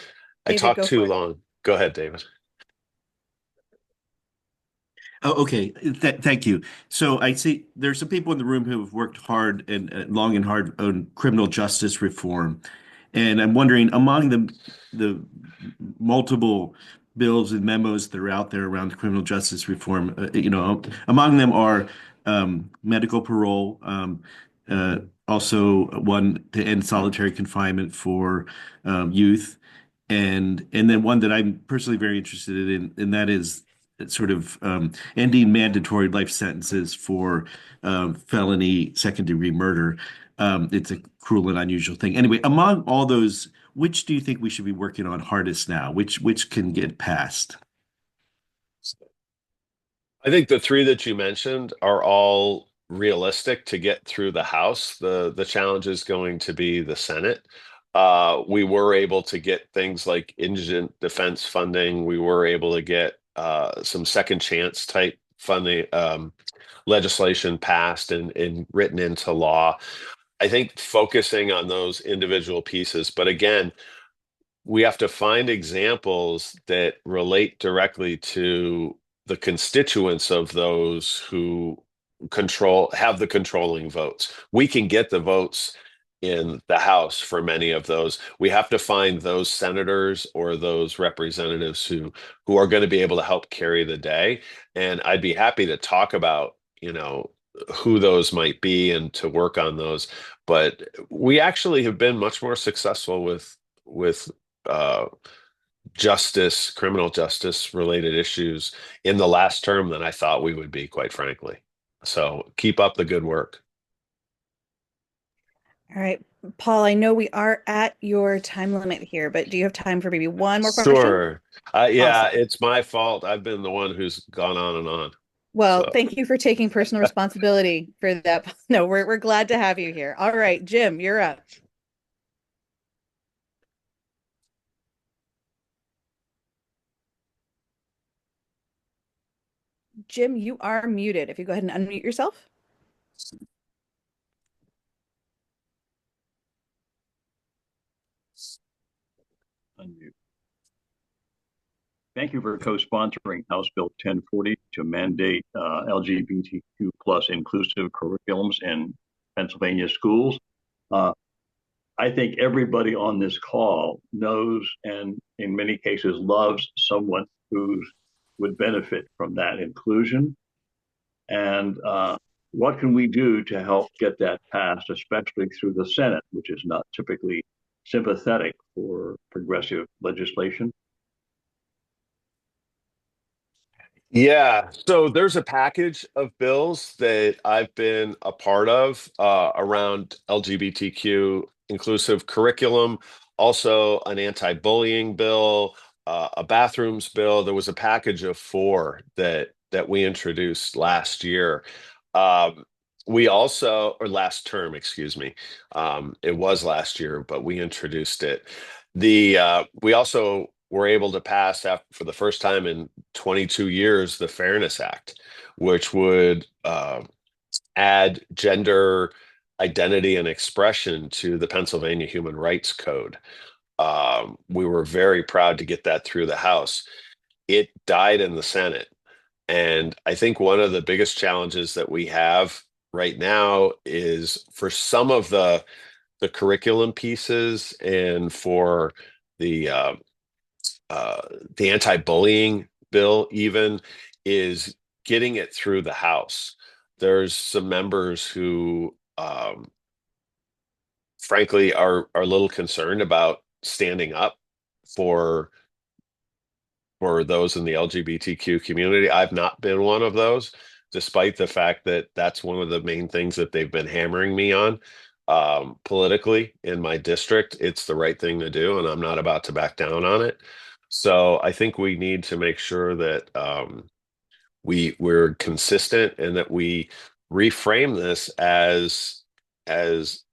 David, talked go too for it. long. Go ahead, David. Oh, okay. Thank you. So I see there's some people in the room who have worked hard and long and hard on criminal justice reform, and I'm wondering, among the multiple bills and memos that are out there around criminal justice reform, among them are medical parole, also one to end solitary confinement for youth, and then one that I'm personally very interested in, and that is sort of ending mandatory life sentences for felony second-degree murder. It's a cruel and unusual thing. Anyway, among all those, which do you think we should be working on hardest now? Which can get passed? I think the three that you mentioned are all realistic to get through the House. The challenge is going to be the Senate. We were able to get things like indigent defense funding. We were able to get some second chance type funding, legislation passed and written into law. I think focusing on those individual pieces, but again, we have to find examples that relate directly to the constituents of those who have the controlling votes. We can get the votes in the House for many of those. We have to find those senators or those representatives who are going to be able to help carry the day. And I'd be happy to talk about, who those might be and to work on those. But we actually have been much more successful with uh, criminal justice related issues in the last term than I thought we would be, quite frankly. So keep up the good work. All right, Paul, I know we are at your time limit here, but do you have time for maybe one more question? Sure. Yeah, Awesome. it's my fault. I've been the one who's gone on and on. Well, So thank you for taking personal responsibility for that. No, we're glad to have you here. All right, Jim, you're up. Jim, you are muted. If you go ahead and unmute yourself. Unmute. Thank you for co-sponsoring House Bill 1040 to mandate LGBTQ plus inclusive curriculums in Pennsylvania schools. I think everybody on this call knows and in many cases loves someone who would benefit from that inclusion. And what can we do to help get that passed, especially through the Senate, which is not typically sympathetic for progressive legislation? Yeah, so there's a package of bills that I've been a part of around LGBTQ inclusive curriculum, also an anti-bullying bill, a bathrooms bill. There was a package of four that we introduced last year. We also, or last term, excuse me. It was last year, but we introduced it. We also were able to pass for the first time in 22 years the Fairness Act, which would add gender identity and expression to the Pennsylvania Human Rights Code. We were very proud to get that through the House. It died in the Senate. And I think one of the biggest challenges that we have right now is for some of the curriculum pieces and for the anti-bullying bill even is getting it through the House. There's some members who frankly are a little concerned about standing up for those in the LGBTQ community. I've not been one of those, despite the fact that that's one of the main things that they've been hammering me on politically in my district. It's the right thing to do, and I'm not about to back down on it. So I think we need to make sure that we're consistent and that we reframe this as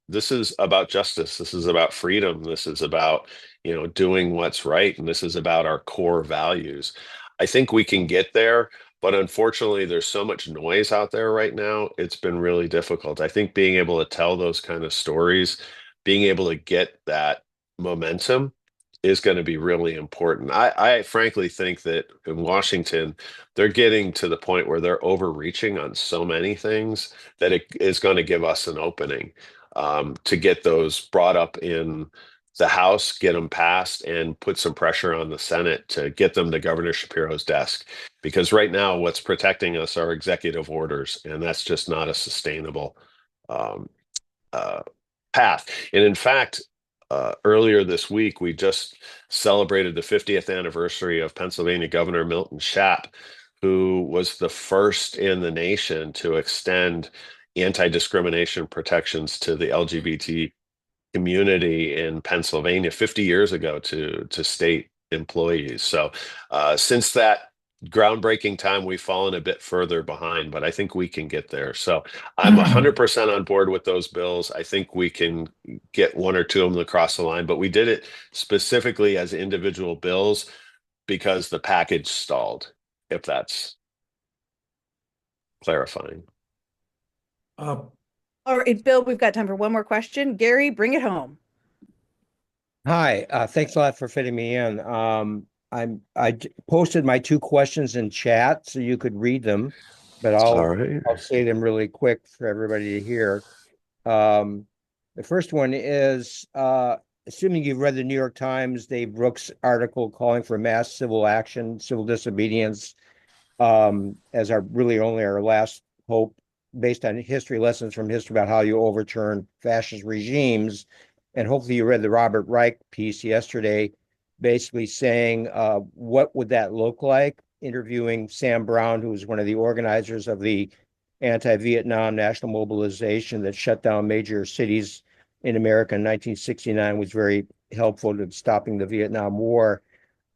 this is about justice. This is about freedom. This is about, doing what's right. And this is about our core values. I think we can get there, but unfortunately, there's so much noise out there right now. It's been really difficult. I think being able to tell those kind of stories, being able to get that momentum is going to be really important. I frankly think that in Washington, they're getting to the point where they're overreaching on so many things that it is going to give us an opening to get those brought up in the House, get them passed, and put some pressure on the Senate to get them to Governor Shapiro's desk. Because right now, what's protecting us are executive orders, and that's just not a sustainable path. And in fact, earlier this week, we just celebrated the 50th anniversary of Pennsylvania Governor Milton Schaap, who was the first in the nation to extend anti-discrimination protections to the LGBT community in Pennsylvania 50 years ago to state employees. So since that groundbreaking time, we've fallen a bit further behind, but I think we can get there. So I'm 100% on board with those bills. I think we can get one or two of them across the line, but we did it specifically as individual bills because the package stalled, if that's clarifying. All right, Bill, we've got time for one more question. Gary, bring it home. Hi, thanks a lot for fitting me in. I posted my two questions in chat so you could read them, but I'll say them really quick for everybody to hear. The first one is, assuming you've read the New York Times, Dave Brooks' article calling for mass civil action, civil disobedience, as our last hope, based on lessons from history about how you overturn fascist regimes. And hopefully you read the Robert Reich piece yesterday, basically saying, what would that look like? Interviewing Sam Brown, who was one of the organizers of the anti-Vietnam national mobilization that shut down major cities in America in 1969, was very helpful to stopping the Vietnam War.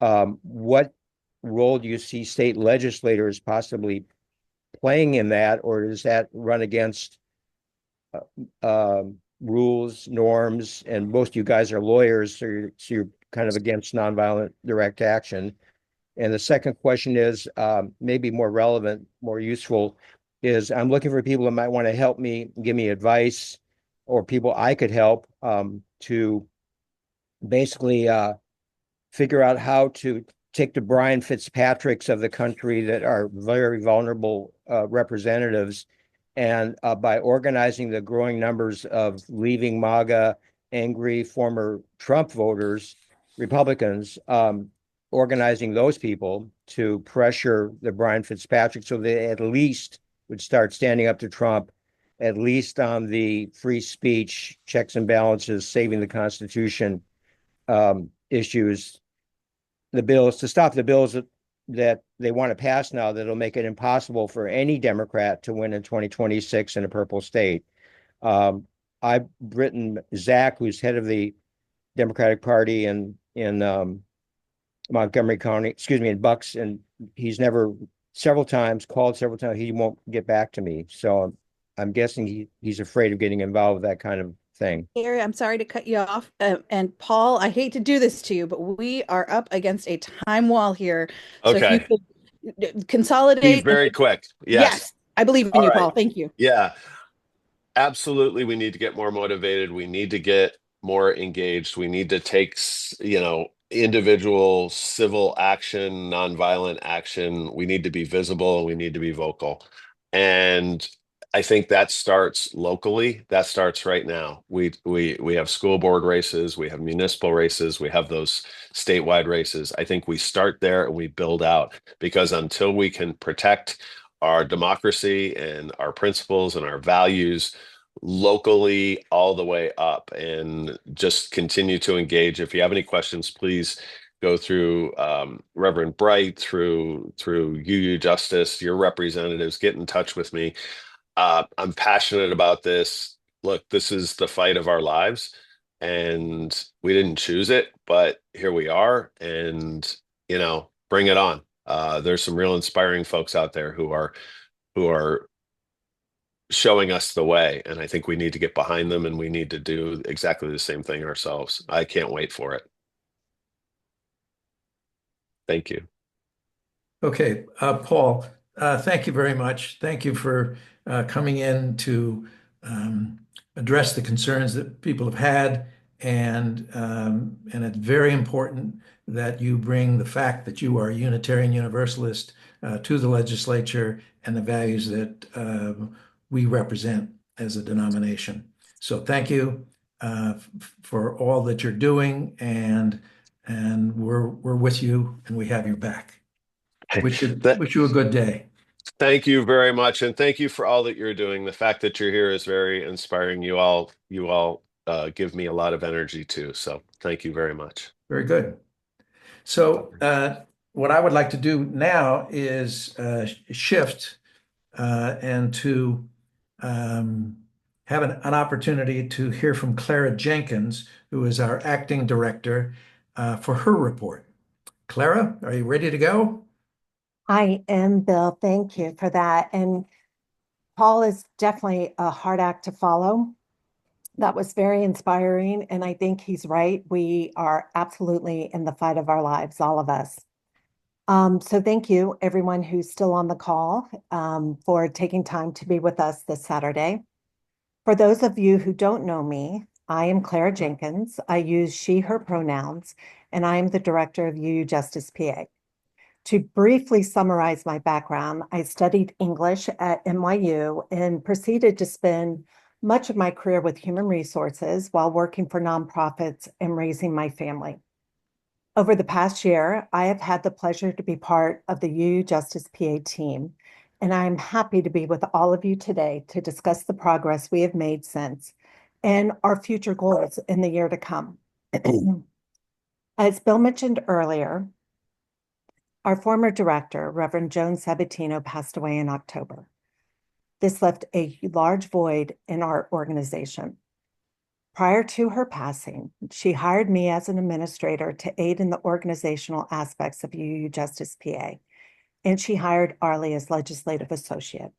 What role do you see state legislators possibly playing in that, or does that run against rules, norms? And most of you guys are lawyers, so you're kind of against nonviolent direct action. And the second question is maybe more relevant, more useful, is I'm looking for people that might want to help me, give me advice, or people I could help to basically figure out how to take the Brian Fitzpatricks of the country that are very vulnerable representatives, and by organizing the growing numbers of leaving MAGA, angry former Trump voters, Republicans, organizing those people to pressure the Brian Fitzpatrick so they at least would start standing up to Trump, at least on the free speech, checks and balances, saving the Constitution issues, the bills, to stop the bills that they want to pass now that'll make it impossible for any Democrat to win in 2026 in a purple state. I've written Zach, who's head of the Democratic Party in Montgomery County, excuse me, in Bucks, and he's called several times, he won't get back to me. So I'm guessing he's afraid of getting involved with that kind of thing. Gary, I'm sorry to cut you off. And Paul, I hate to do this to you, but we are up against a time wall here. So if you could consolidate. Be very quick. Yes, I believe in you, right. Paul. Thank you. Yeah, absolutely. We need to get more motivated. We need to get more engaged. We need to take, individual civil action, nonviolent action. We need to be visible and we need to be vocal. And I think that starts locally. That starts right now. We have school board races, we have municipal races, we have those statewide races. I think we start there and we build out, because until we can protect our democracy and our principles and our values locally all the way up, and just continue to engage. If you have any questions, please go through Reverend Bright, through UU Justice, your representatives, get in touch with me. I'm passionate about this. Look, this is the fight of our lives, and we didn't choose it, but here we are, and bring it on. There's some real inspiring folks out there who are showing us the way, and I think we need to get behind them, and we need to do exactly the same thing ourselves. I can't wait for it. Thank you. Okay, Paul, thank you very much. Thank you for coming in to address the concerns that people have had, and it's very important that you bring the fact that you are a Unitarian Universalist to the legislature and the values that we represent as a denomination. So thank you for all that you're doing, and we're with you and we have your back. Wish you a good day. Thank you very much, and thank you for all that you're doing. The fact that you're here is very inspiring. You all give me a lot of energy too. So thank you very much. Very good. So what I would like to do now is shift and to have an opportunity to hear from Clara Jenkins, who is our acting director, for her report. Clara, are you ready to go? I am, Bill. Thank you for that. And Paul is definitely a hard act to follow. That was very inspiring. And I think he's right. We are absolutely in the fight of our lives, all of us. So thank you, everyone who's still on the call, for taking time to be with us this Saturday. For those of you who don't know me, I am Clara Jenkins. I use she, her pronouns, and I am the director of UUJusticePA. To briefly summarize my background, I studied English at NYU and proceeded to spend much of my career with human resources while working for nonprofits and raising my family. Over the past year, I have had the pleasure to be part of the UUJusticePA team, and I am happy to be with all of you today to discuss the progress we have made since and our future goals in the year to come. As Bill mentioned earlier, our former director, Reverend Joan Sabatino, passed away in October. This left a large void in our organization. Prior to her passing, she hired me as an administrator to aid in the organizational aspects of UUJusticePA, and she hired Arlie as legislative associate.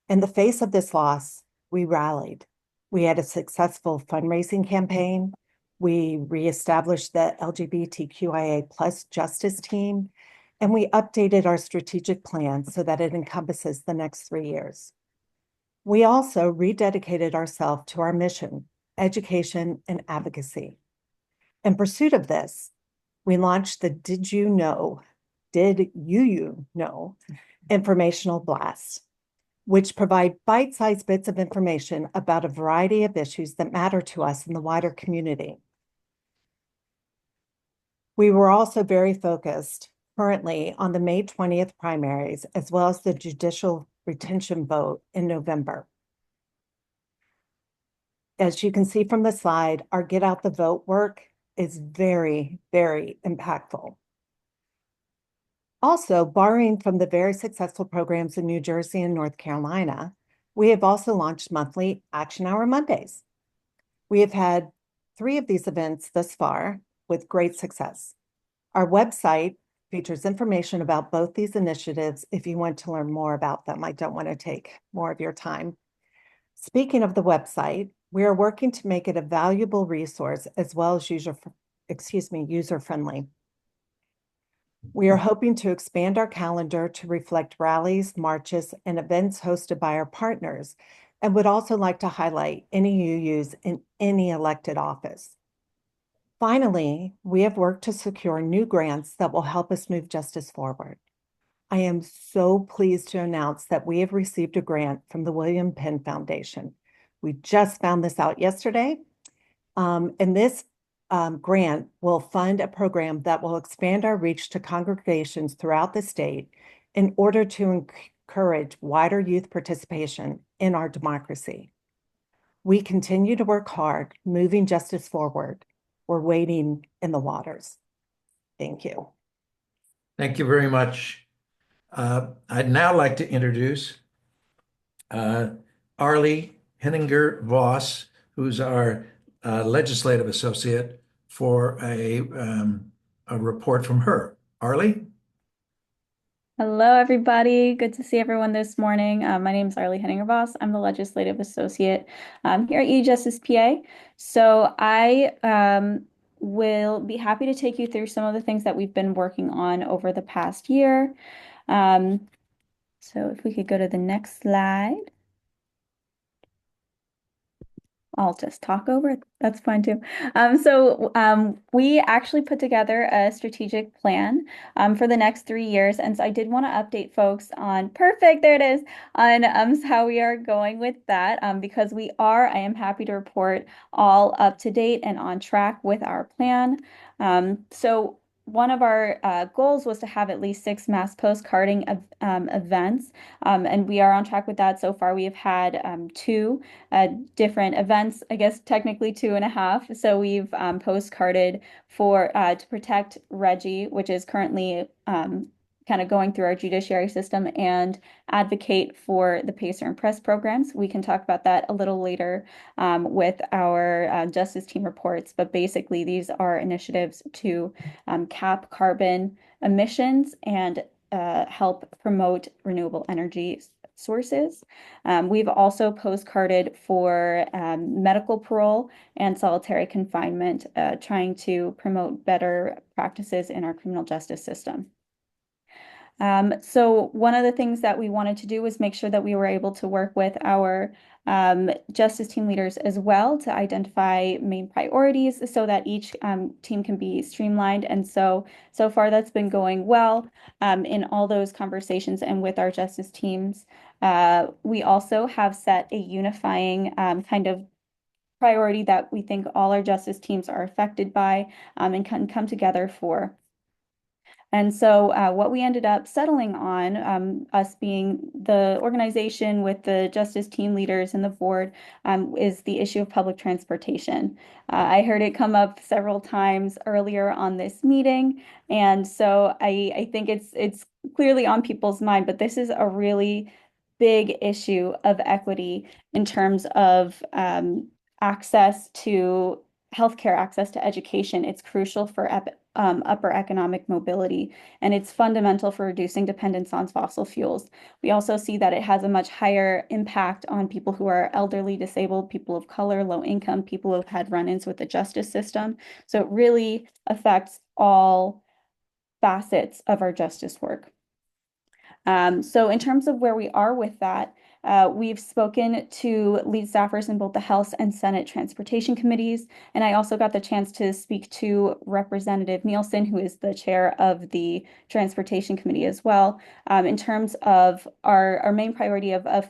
In the face of this loss, we rallied. We had a successful fundraising campaign. We reestablished the LGBTQIA+ justice team, and we updated our strategic plan so that it encompasses the next 3 years. We also rededicated ourselves to our mission, education and advocacy. In pursuit of this, we launched the Did You Know informational blasts, which provide bite-sized bits of information about a variety of issues that matter to us in the wider community. We were also very focused currently on the May 20th primaries, as well as the judicial retention vote in November. As you can see from the slide, our Get Out the Vote work is very, very impactful. Also, borrowing from the very successful programs in New Jersey and North Carolina, we have also launched monthly Action Hour Mondays. We have had 3 of these events thus far with great success. Our website features information about both these initiatives if you want to learn more about them. I don't want to take more of your time. Speaking of the website, we are working to make it a valuable resource as well as user-friendly. We are hoping to expand our calendar to reflect rallies, marches, and events hosted by our partners, and would also like to highlight any UUs in any elected office. Finally, we have worked to secure new grants that will help us move justice forward. I am so pleased to announce that we have received a grant from the William Penn Foundation. We just found this out yesterday, and this grant will fund a program that will expand our reach to congregations throughout the state in order to encourage wider youth participation in our democracy. We continue to work hard, moving justice forward. We're waiting in the waters. Thank you. Thank you very much. I'd now like to introduce Arlie Henninger-Voss, who's our legislative associate, for a report from her. Arlie? Hello, everybody. Good to see everyone this morning. My name is Arlie Henninger-Voss. I'm the legislative associate here at UUJusticePA. So I will be happy to take you through some of the things that we've been working on over the past year. So if we could go to the next slide. I'll just talk over it. That's fine too. We actually put together a strategic plan for the next 3 years. And so I did want to update folks on, perfect, there it is, on how we are going with that because I am happy to report, all up to date and on track with our plan. So one of our goals was to have at least 6 mass postcarding events, and we are on track with that. So far, we have had 2 different events, I guess technically 2.5. So we've postcarded to protect Reggie, which is currently kind of going through our judiciary system, and advocate for the PACER and PRESS programs. We can talk about that a little later with our justice team reports, but basically these are initiatives to cap carbon emissions and help promote renewable energy sources. We've also postcarded for medical parole and solitary confinement, trying to promote better practices in our criminal justice system. So one of the things that we wanted to do was make sure that we were able to work with our justice team leaders as well to identify main priorities so that each team can be streamlined. And so far that's been going well in all those conversations and with our justice teams. We also have set a unifying kind of priority that we think all our justice teams are affected by and can come together for. And so what we ended up settling on, us being the organization with the justice team leaders and the board, is the issue of public transportation. I heard it come up several times earlier on this meeting, and so I think it's clearly on people's mind, but this is a really big issue of equity in terms of access to healthcare, access to education. It's crucial for upper economic mobility, and it's fundamental for reducing dependence on fossil fuels. We also see that it has a much higher impact on people who are elderly, disabled, people of color, low income, people who have had run-ins with the justice system. So it really affects all facets of our justice work. So in terms of where we are with that, we've spoken to lead staffers in both the House and Senate Transportation Committees, and I also got the chance to speak to Representative Nielsen, who is the chair of the Transportation Committee as well, in terms of our main priority of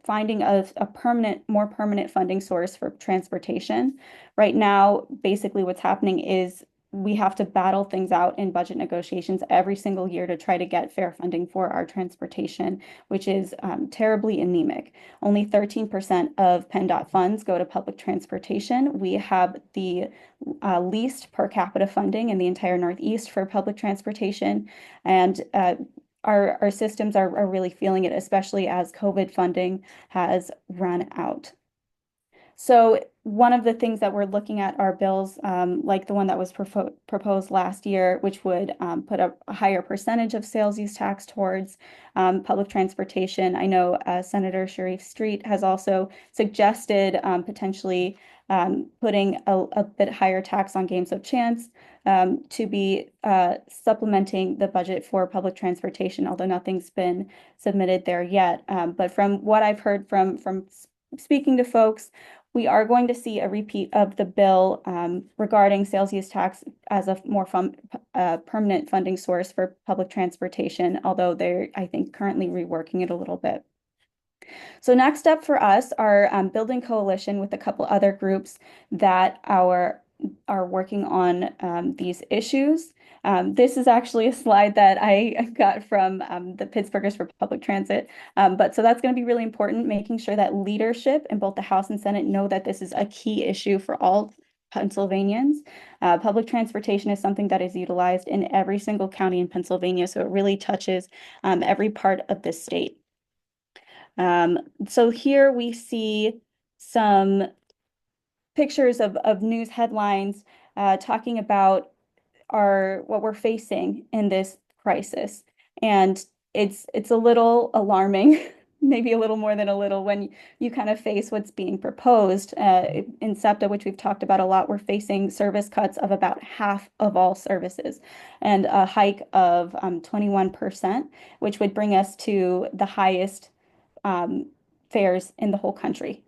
finding a more permanent funding source for transportation. Right now, basically what's happening is we have to battle things out in budget negotiations every single year to try to get fair funding for our transportation, which is terribly anemic. Only 13% of PennDOT funds go to public transportation. We have the least per capita funding in the entire Northeast for public transportation, and our systems are really feeling it, especially as COVID funding has run out. So one of the things that we're looking at are bills like the one that was proposed last year, which would put a higher percentage of sales use tax towards public transportation. I know Senator Sharif Street has also suggested potentially putting a bit higher tax on games of chance to be supplementing the budget for public transportation, although nothing's been submitted there yet. But from what I've heard from speaking to folks, we are going to see a repeat of the bill regarding sales use tax as a more permanent funding source for public transportation, although they're, I think, currently reworking it a little bit. So next up for us are building coalition with a couple other groups that are working on these issues. This is actually a slide that I got from the Pittsburghers for Public Transit. So that's going to be really important, making sure that leadership in both the House and Senate know that this is a key issue for all Pennsylvanians. Public transportation is something that is utilized in every single county in Pennsylvania, so it really touches every part of the state. So here we see some pictures of news headlines talking about what we're facing in this crisis. And it's a little alarming, maybe a little more than a little, when you kind of face what's being proposed. In SEPTA, which we've talked about a lot, we're facing service cuts of about half of all services and a hike of 21%, which would bring us to the highest fares in the whole country.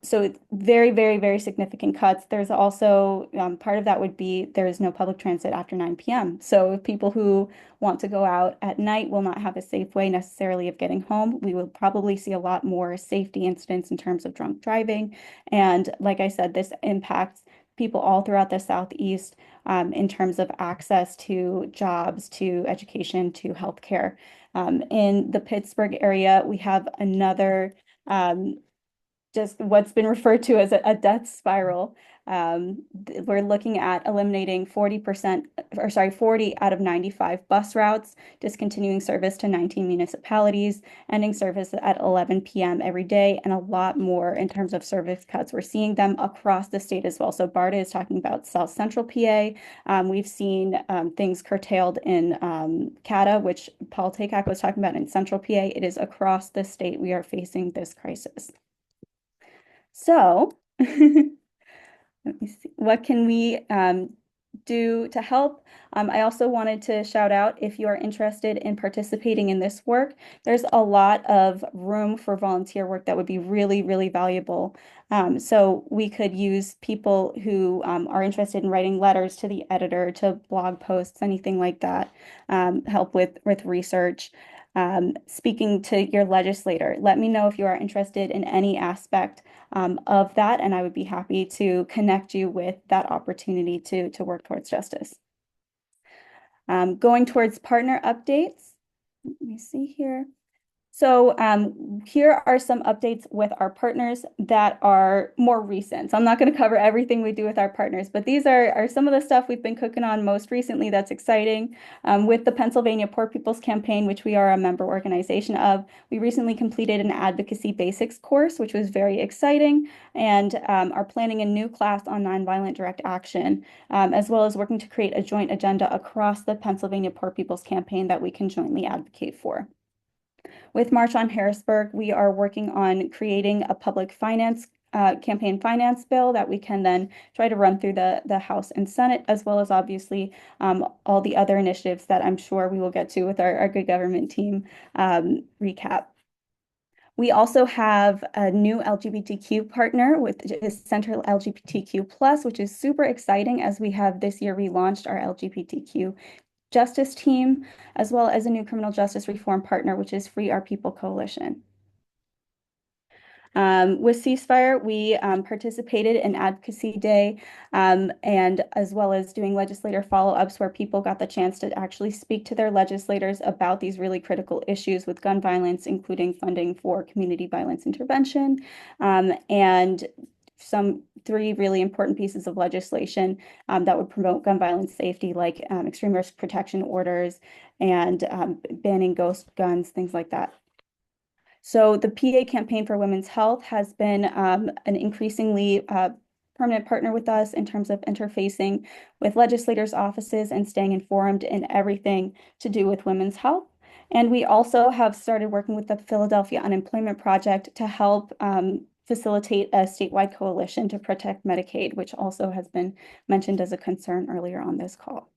So it's very, very, very significant cuts. There's also part of that would be there is no public transit after 9 p.m. So people who want to go out at night will not have a safe way necessarily of getting home. We will probably see a lot more safety incidents in terms of drunk driving. And like I said, this impacts people all throughout the Southeast in terms of access to jobs, to education, to healthcare. In the Pittsburgh area, we have another just what's been referred to as a death spiral. We're looking at eliminating 40 out of 95 bus routes, discontinuing service to 19 municipalities, ending service at 11 p.m. every day, and a lot more in terms of service cuts. We're seeing them across the state as well. So BARDA is talking about South Central PA. We've seen things curtailed in CATA, which Paul Takak was talking about in Central PA. It is across the state we are facing this crisis. So let me see, what can we do to help? I also wanted to shout out, if you are interested in participating in this work, there's a lot of room for volunteer work that would be really, really valuable. So we could use people who are interested in writing letters to the editor, to blog posts, anything like that, help with research. Speaking to your legislator, let me know if you are interested in any aspect of that, and I would be happy to connect you with that opportunity to work towards justice. Going towards partner updates, let me see here. So here are some updates with our partners that are more recent. So I'm not going to cover everything we do with our partners, but these are some of the stuff we've been cooking on most recently that's exciting. With the Pennsylvania Poor People's Campaign, which we are a member organization of, we recently completed an advocacy basics course, which was very exciting, and are planning a new class on nonviolent direct action, as well as working to create a joint agenda across the Pennsylvania Poor People's Campaign that we can jointly advocate for. With March on Harrisburg, we are working on creating a public finance campaign finance bill that we can then try to run through the House and Senate, as well as obviously all the other initiatives that I'm sure we will get to with our good government team recap. We also have a new LGBTQ partner with Center LGBTQ+, which is super exciting as we have this year relaunched our LGBTQ justice team, as well as a new criminal justice reform partner, which is Free Our People Coalition. With Ceasefire, we participated in Advocacy Day and as well as doing legislator follow-ups where people got the chance to actually speak to their legislators about these really critical issues with gun violence, including funding for community violence intervention and some 3 really important pieces of legislation that would promote gun violence safety, like extreme risk protection orders and banning ghost guns, things like that. So the PA Campaign for Women's Health has been an increasingly permanent partner with us in terms of interfacing with legislators' offices and staying informed in everything to do with women's health. And we also have started working with the Philadelphia Unemployment Project to help facilitate a statewide coalition to protect Medicaid, which also has been mentioned as a concern earlier on this call.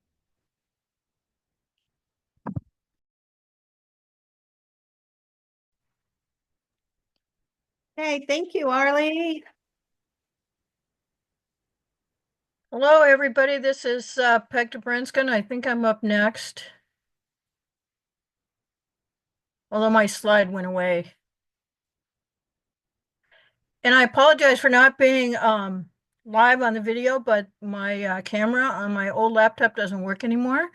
Hey, thank you, Arlie. Hello, everybody. This is Peg Dobrinskin. I think I'm up next. Although my slide went away. And I apologize for not being live on the video, but my camera on my old laptop doesn't work anymore.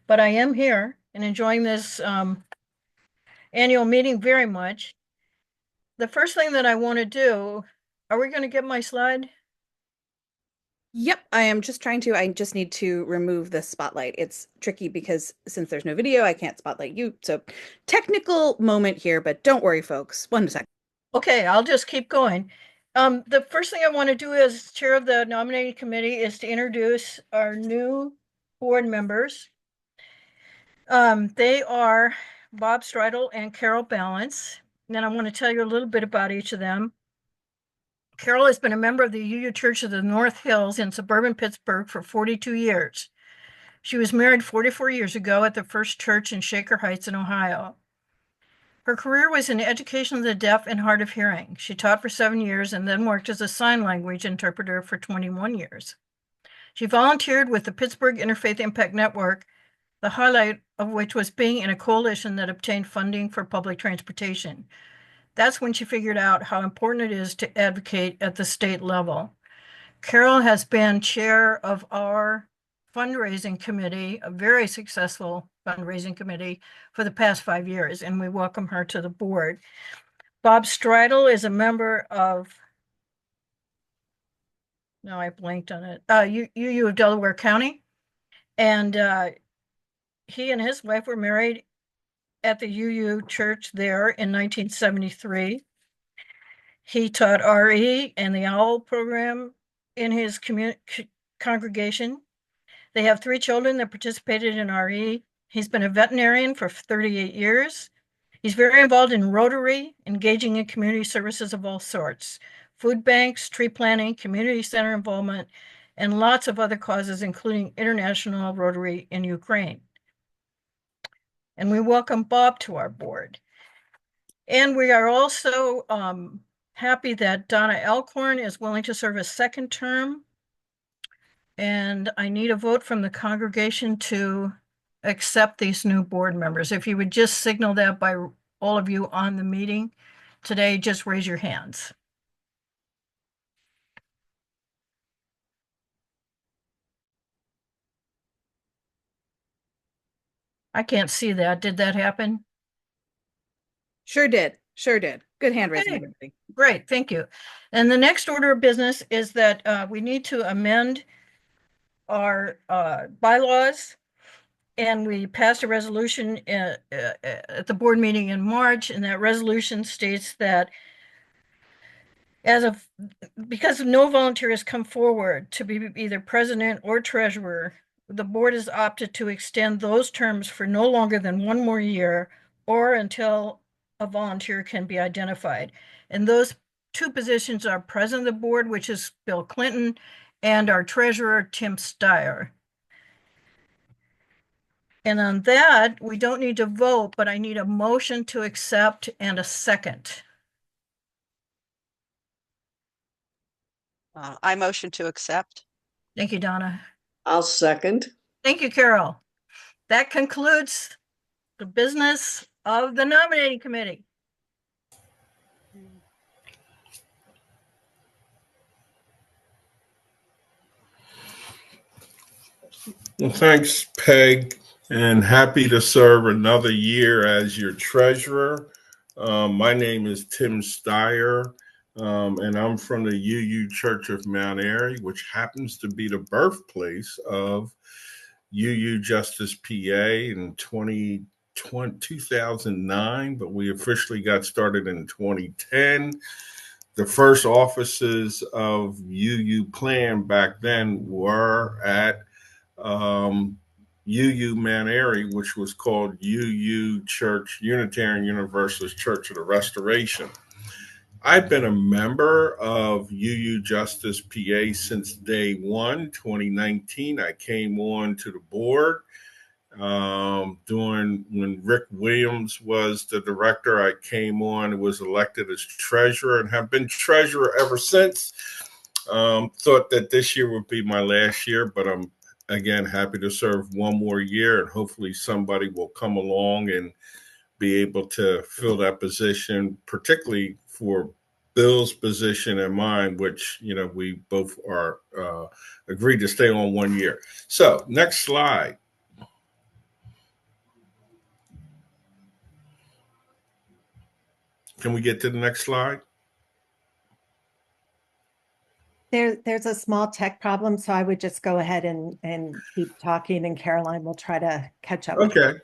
But I am here and enjoying this annual meeting very much. The first thing that I want to do, are we going to get my slide? Yep, I am just trying to. I just need to remove the spotlight. It's tricky because since there's no video, I can't spotlight you. So technical moment here, but don't worry, folks. 1 second. Okay, I'll just keep going. The first thing I want to do as chair of the nominating committee is to introduce our new board members. They are Bob Streidel and Carol Balance. And then I want to tell you a little bit about each of them. Carol has been a member of the UU Church of the North Hills in suburban Pittsburgh for 42 years. She was married 44 years ago at the First Church in Shaker Heights in Ohio. Her career was in education of the deaf and hard of hearing. She taught for 7 years and then worked as a sign language interpreter for 21 years. She volunteered with the Pittsburgh Interfaith Impact Network, the highlight of which was being in a coalition that obtained funding for public transportation. That's when she figured out how important it is to advocate at the state level. Carol has been chair of our fundraising committee, a very successful fundraising committee, for the past 5 years, and we welcome her to the board. Bob Streidel is a member of, no, I blanked on it, UU of Delaware County, and he and his wife were married at the UU Church there in 1973. He taught RE and the OWL program in his congregation. They have 3 children that participated in RE. He's been a veterinarian for 38 years. He's very involved in Rotary, engaging in community services of all sorts, food banks, tree planting, community center involvement, and lots of other causes, including International Rotary in Ukraine. And we welcome Bob to our board. And we are also happy that Donna Elkhorn is willing to serve a 2nd term. And I need a vote from the congregation to accept these new board members. If you would just signal that by all of you on the meeting today, just raise your hands. I can't see that. Did that happen? Sure did. Sure did. Good hand raising, everybody. Great, thank you. And the next order of business is that we need to amend our bylaws. And we passed a resolution at the board meeting in March, and that resolution states that because no volunteer has come forward to be either president or treasurer, the board has opted to extend those terms for no longer than 1 more year or until a volunteer can be identified. And those two positions are president of the board, which is Bill Clinton, and our treasurer, Tim Steyer. And on that, we don't need to vote, but I need a motion to accept and a second. I motion to accept. Thank you, Donna. I'll second. Thank you, Carol. That concludes the business of the nominating committee. Well, thanks, Peg, and happy to serve another year as your treasurer. My name is Tim Steyer, and I'm from the UU Church of Mount Airy, which happens to be the birthplace of UU Justice PA in 2009, but we officially got started in 2010. The first offices of UU Plan back then were at UU Mount Airy, which was called UU Church, Unitarian Universalist Church of the Restoration. I've been a member of UU Justice PA since day one, 2019. I came on to the board during when Rick Williams was the director. I came on and was elected as treasurer and have been treasurer ever since. Thought that this year would be my last year, but I'm again happy to serve one more year, and hopefully somebody will come along and be able to fill that position, particularly for Bill's position and mine, which, you know, we both are agreed to stay on 1 year. So next slide. Can we get to the next slide? There's a small tech problem, so I would just go ahead and keep talking, and Caroline will try to catch up. Okay.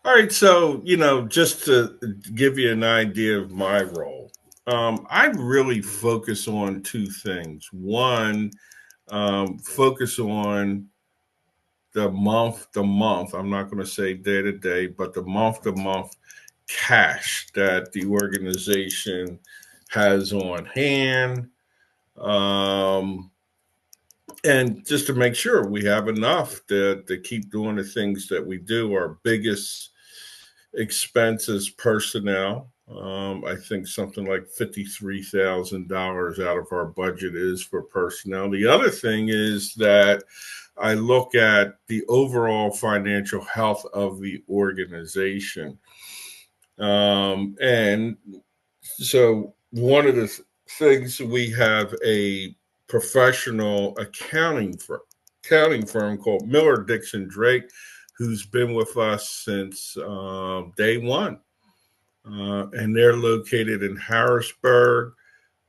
All right. So, you know, just to give you an idea of my role, I really focus on two things. One, focus on the month to month. I'm not going to say day to day, but the month to month cash that the organization has on hand. And just to make sure we have enough to keep doing the things that we do. Our biggest expense is personnel. I think something like $53,000 out of our budget is for personnel. The other thing is that I look at the overall financial health of the organization. And so one of the things, we have a professional accounting firm called Miller Dixon Drake, who's been with us since day one. And they're located in Harrisburg.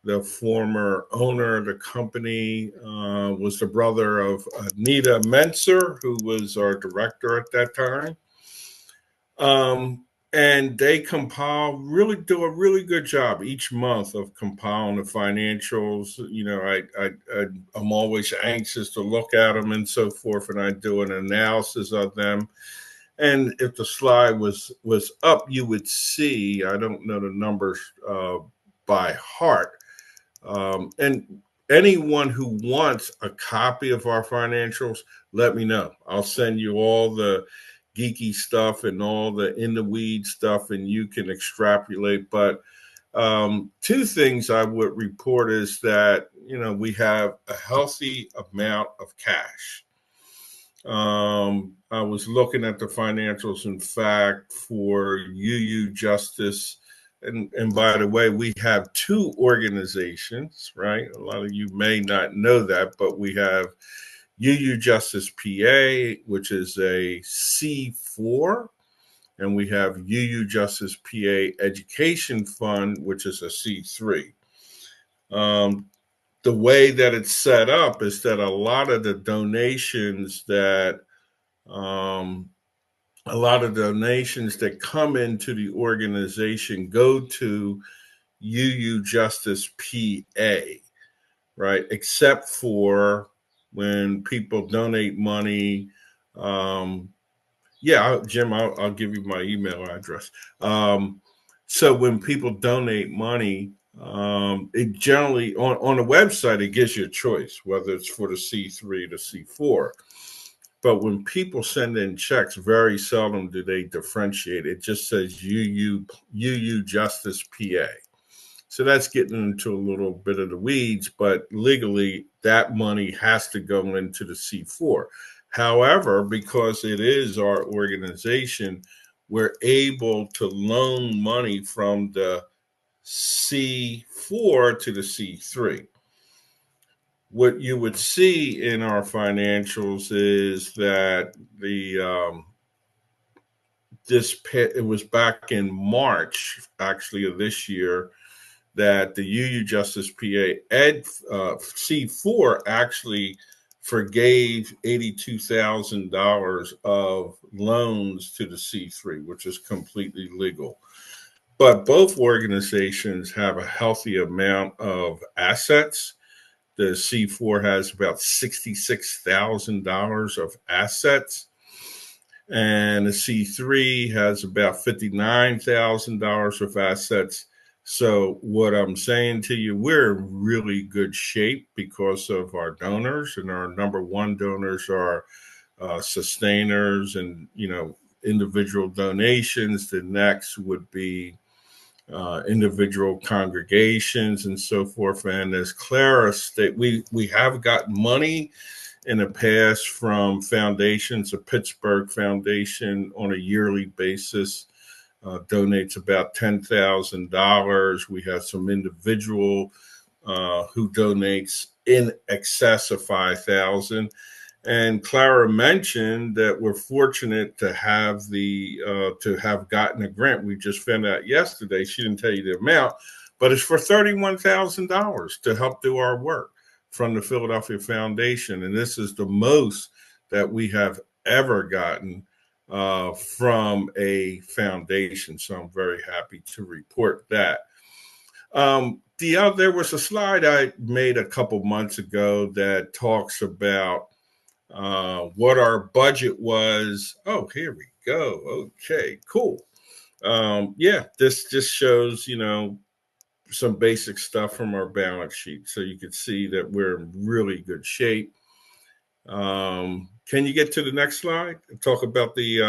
The former owner of the company was the brother of Anita Menser, who was our director at that time. And they do a really good job each month of compiling the financials. You know, I'm always anxious to look at them and so forth, and I do an analysis of them. And if the slide was up, you would see, I don't know the numbers by heart. And anyone who wants a copy of our financials, let me know. I'll send you all the geeky stuff and all the in the weeds stuff, and you can extrapolate. But two things I would report is that, you know, we have a healthy amount of cash. I was looking at the financials, in fact, for UU Justice. And by the way, we have two organizations, right? A lot of you may not know that, but we have UU Justice PA, which is a C4, and we have UU Justice PA Education Fund, which is a C3. The way that it's set up is that a lot of the donations that come into the organization go to UU Justice PA, right? Except for when people donate money. Jim, I'll give you my email address. So when people donate money It generally on the website it gives you a choice whether it's for the C3 to C4. But when people send in checks, very seldom do they differentiate. It just says UU Justice PA. So that's getting into a little bit of the weeds, but legally that money has to go into the C4. However, because it is our organization, we're able to loan money from the C4 to the C3. What you would see in our financials is that it was back in March, actually, of this year, that the UU Justice PA C4 actually forgave $82,000 of loans to the C3, which is completely legal. But both organizations have a healthy amount of assets. The C4 has about $66,000 of assets, and the C3 has about $59,000 of assets. So what I'm saying to you, we're in really good shape because of our donors, and our number one donors are sustainers and, individual donations. The next would be individual congregations and so forth. And as Clara stated, we have got money in the past from foundations. The Pittsburgh Foundation on a yearly basis donates about $10,000. We have some individual who donates in excess of $5,000. And Clara mentioned that we're fortunate to have gotten a grant. We just found out yesterday. She didn't tell you the amount, but it's for $31,000 to help do our work from the Philadelphia Foundation. And this is the most that we have ever gotten from a foundation. So I'm very happy to report that. There was a slide I made a couple months ago that talks about what our budget was. Oh, here we go. Okay, cool. This just shows, some basic stuff from our balance sheet. So you can see that we're in really good shape. Can you get to the next slide and talk about this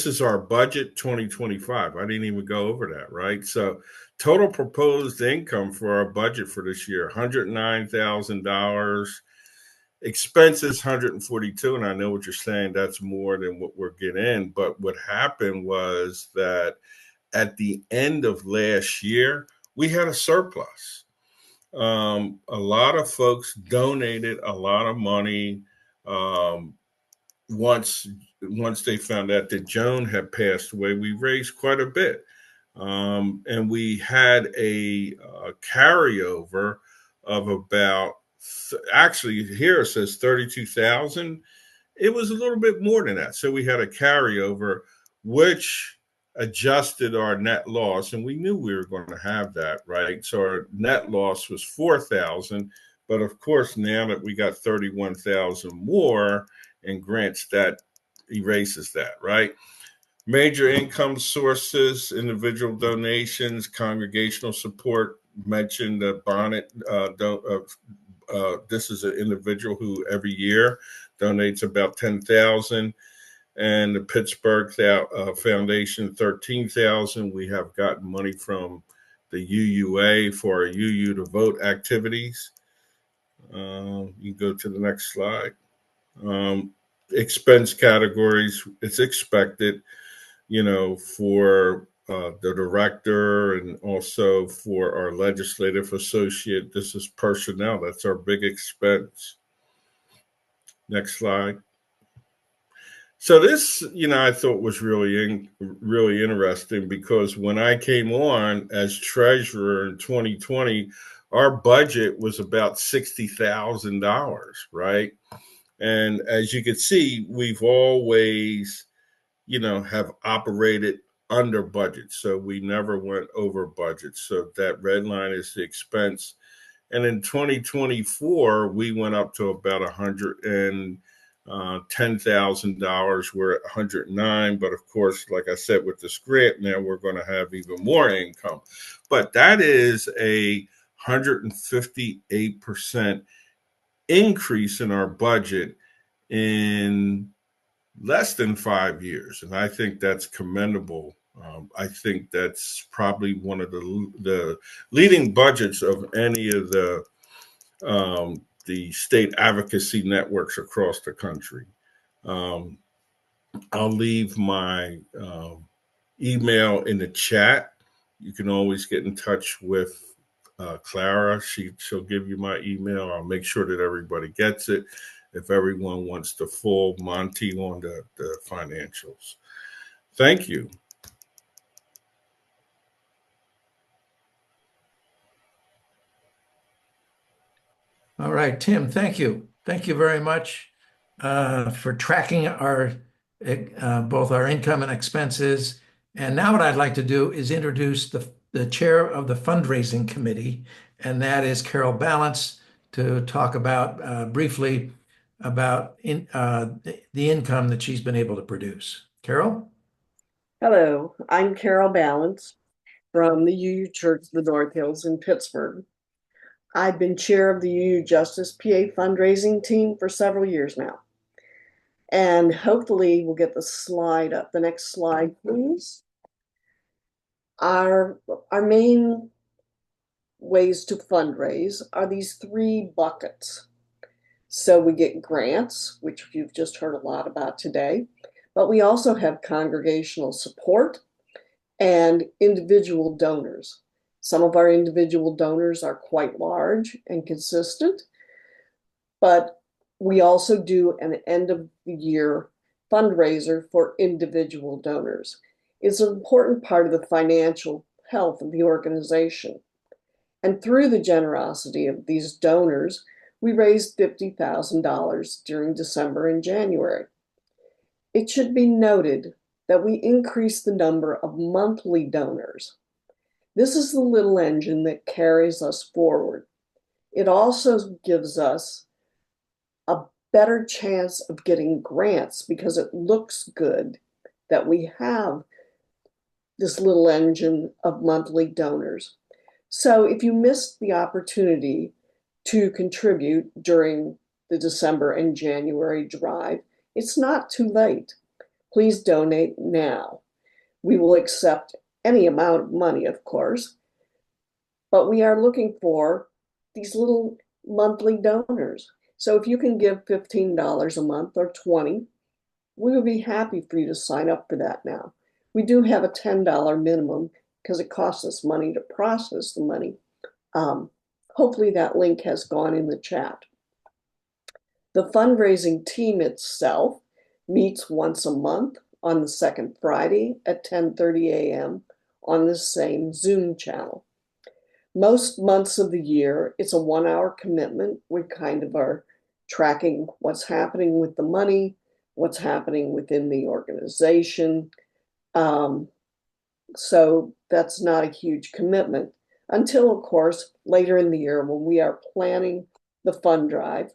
is our budget 2025. I didn't even go over that, right? So total proposed income for our budget for this year, $109,000. Expenses, $142,000. And I know what you're saying. That's more than what we're getting in. But what happened was that at the end of last year, we had a surplus. A lot of folks donated a lot of money once they found out that Joan had passed away. We raised quite a bit, and we had a carryover of about. Actually, here it says 32,000. It was a little bit more than that. So we had a carryover, which adjusted our net loss, and we knew we were going to have that, right? So our net loss was 4,000, but of course, now that we got 31,000 more in grants, that erases that, right? Major income sources, individual donations, congregational support. Mentioned the Bonnet. This is an individual who every year donates about 10,000. And the Pittsburgh Foundation, 13,000. We have gotten money from the UUA for our UU to Vote activities. You go to the next slide. Expense categories, it's expected, for the director and also for our legislative associate. This is personnel. That's our big expense. Next slide. So this, I thought was really interesting, because when I came on as treasurer in 2020, our budget was about $60,000, right? And as you can see, we've always, have operated under budget. So we never went over budget. So that red line is the expense. And in 2024, we went up to about $10,000. We're at 109, but of course, like I said, with this grant now, we're going to have even more income. But that is a 158% increase in our budget in less than 5 years, and I think that's commendable. I think that's probably one of the leading budgets of any of the state advocacy networks across the country. Um, I'll leave my email in the chat. You can always get in touch with Clara. She'll give you my email. I'll make sure that everybody gets it. If everyone wants the full Monty on the financials. Thank you. All right, Tim, thank you. Thank you very much for tracking our both our income and expenses. And now what I'd like to do is introduce the chair of the fundraising committee, and that is Carol Balance, to talk about briefly about the income that she's been able to produce. Carol? Hello, I'm Carol Balance from the UU Church of the North Hills in Pittsburgh. I've been chair of the UU Justice PA fundraising team for several years now. And hopefully we'll get the slide up. The next slide, please. Our main ways to fundraise are these three buckets. So we get grants, which you've just heard a lot about today, but we also have congregational support and individual donors. Some of our individual donors are quite large and consistent, but we also do an end of the year fundraiser for individual donors. It's an important part of the financial health of the organization. And through the generosity of these donors, we raised $50,000 during December and January. It should be noted that we increased the number of monthly donors. This is the little engine that carries us forward. It also gives us a better chance of getting grants because it looks good that we have this little engine of monthly donors. So if you missed the opportunity to contribute during the December and January drive, it's not too late. Please donate now. We will accept any amount of money, of course, but we are looking for these little monthly donors. So if you can give $15 a month or $20, we would be happy for you to sign up for that now. We do have a $10 minimum because it costs us money to process the money. Hopefully that link has gone in the chat. The fundraising team itself meets once a month on the second Friday at 10:30 a.m. on the same Zoom channel. Most months of the year, it's a 1-hour commitment. We kind of are tracking what's happening with the money, what's happening within the organization. So that's not a huge commitment until, of course, later in the year when we are planning the fund drive.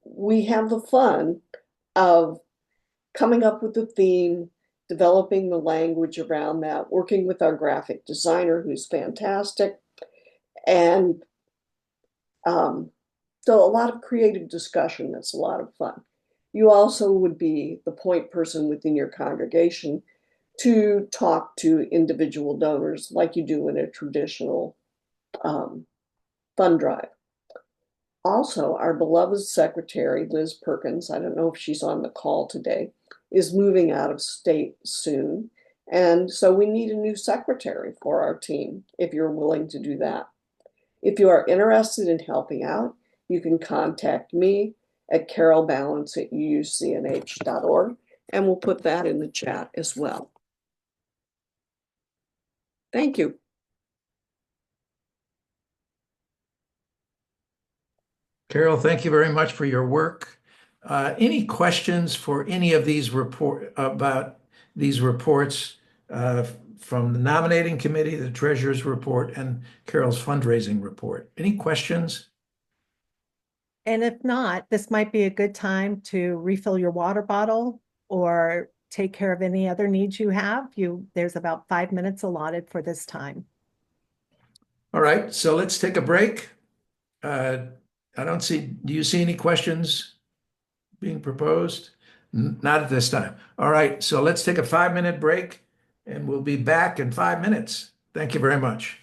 We have the fun of coming up with the theme, developing the language around that, working with our graphic designer, who's fantastic, and so a lot of creative discussion. That's a lot of fun. You also would be the point person within your congregation to talk to individual donors like you do in a traditional fund drive. Also, our beloved secretary, Liz Perkins, I don't know if she's on the call today, is moving out of state soon. And so we need a new secretary for our team, if you're willing to do that. If you are interested in helping out, you can contact me at carolbalance@uucnh.org, and we'll put that in the chat as well. Thank you. Carol, thank you very much for your work. Any questions for any of these reports from the nominating committee, the treasurer's report, and Carol's fundraising report? Any questions? And if not, this might be a good time to refill your water bottle or take care of any other needs you have. There's about 5 minutes allotted for this time. All right, so let's take a break. Do you see any questions being proposed? Not at this time. All right, so let's take a 5-minute break and we'll be back in 5 minutes. Thank you very much.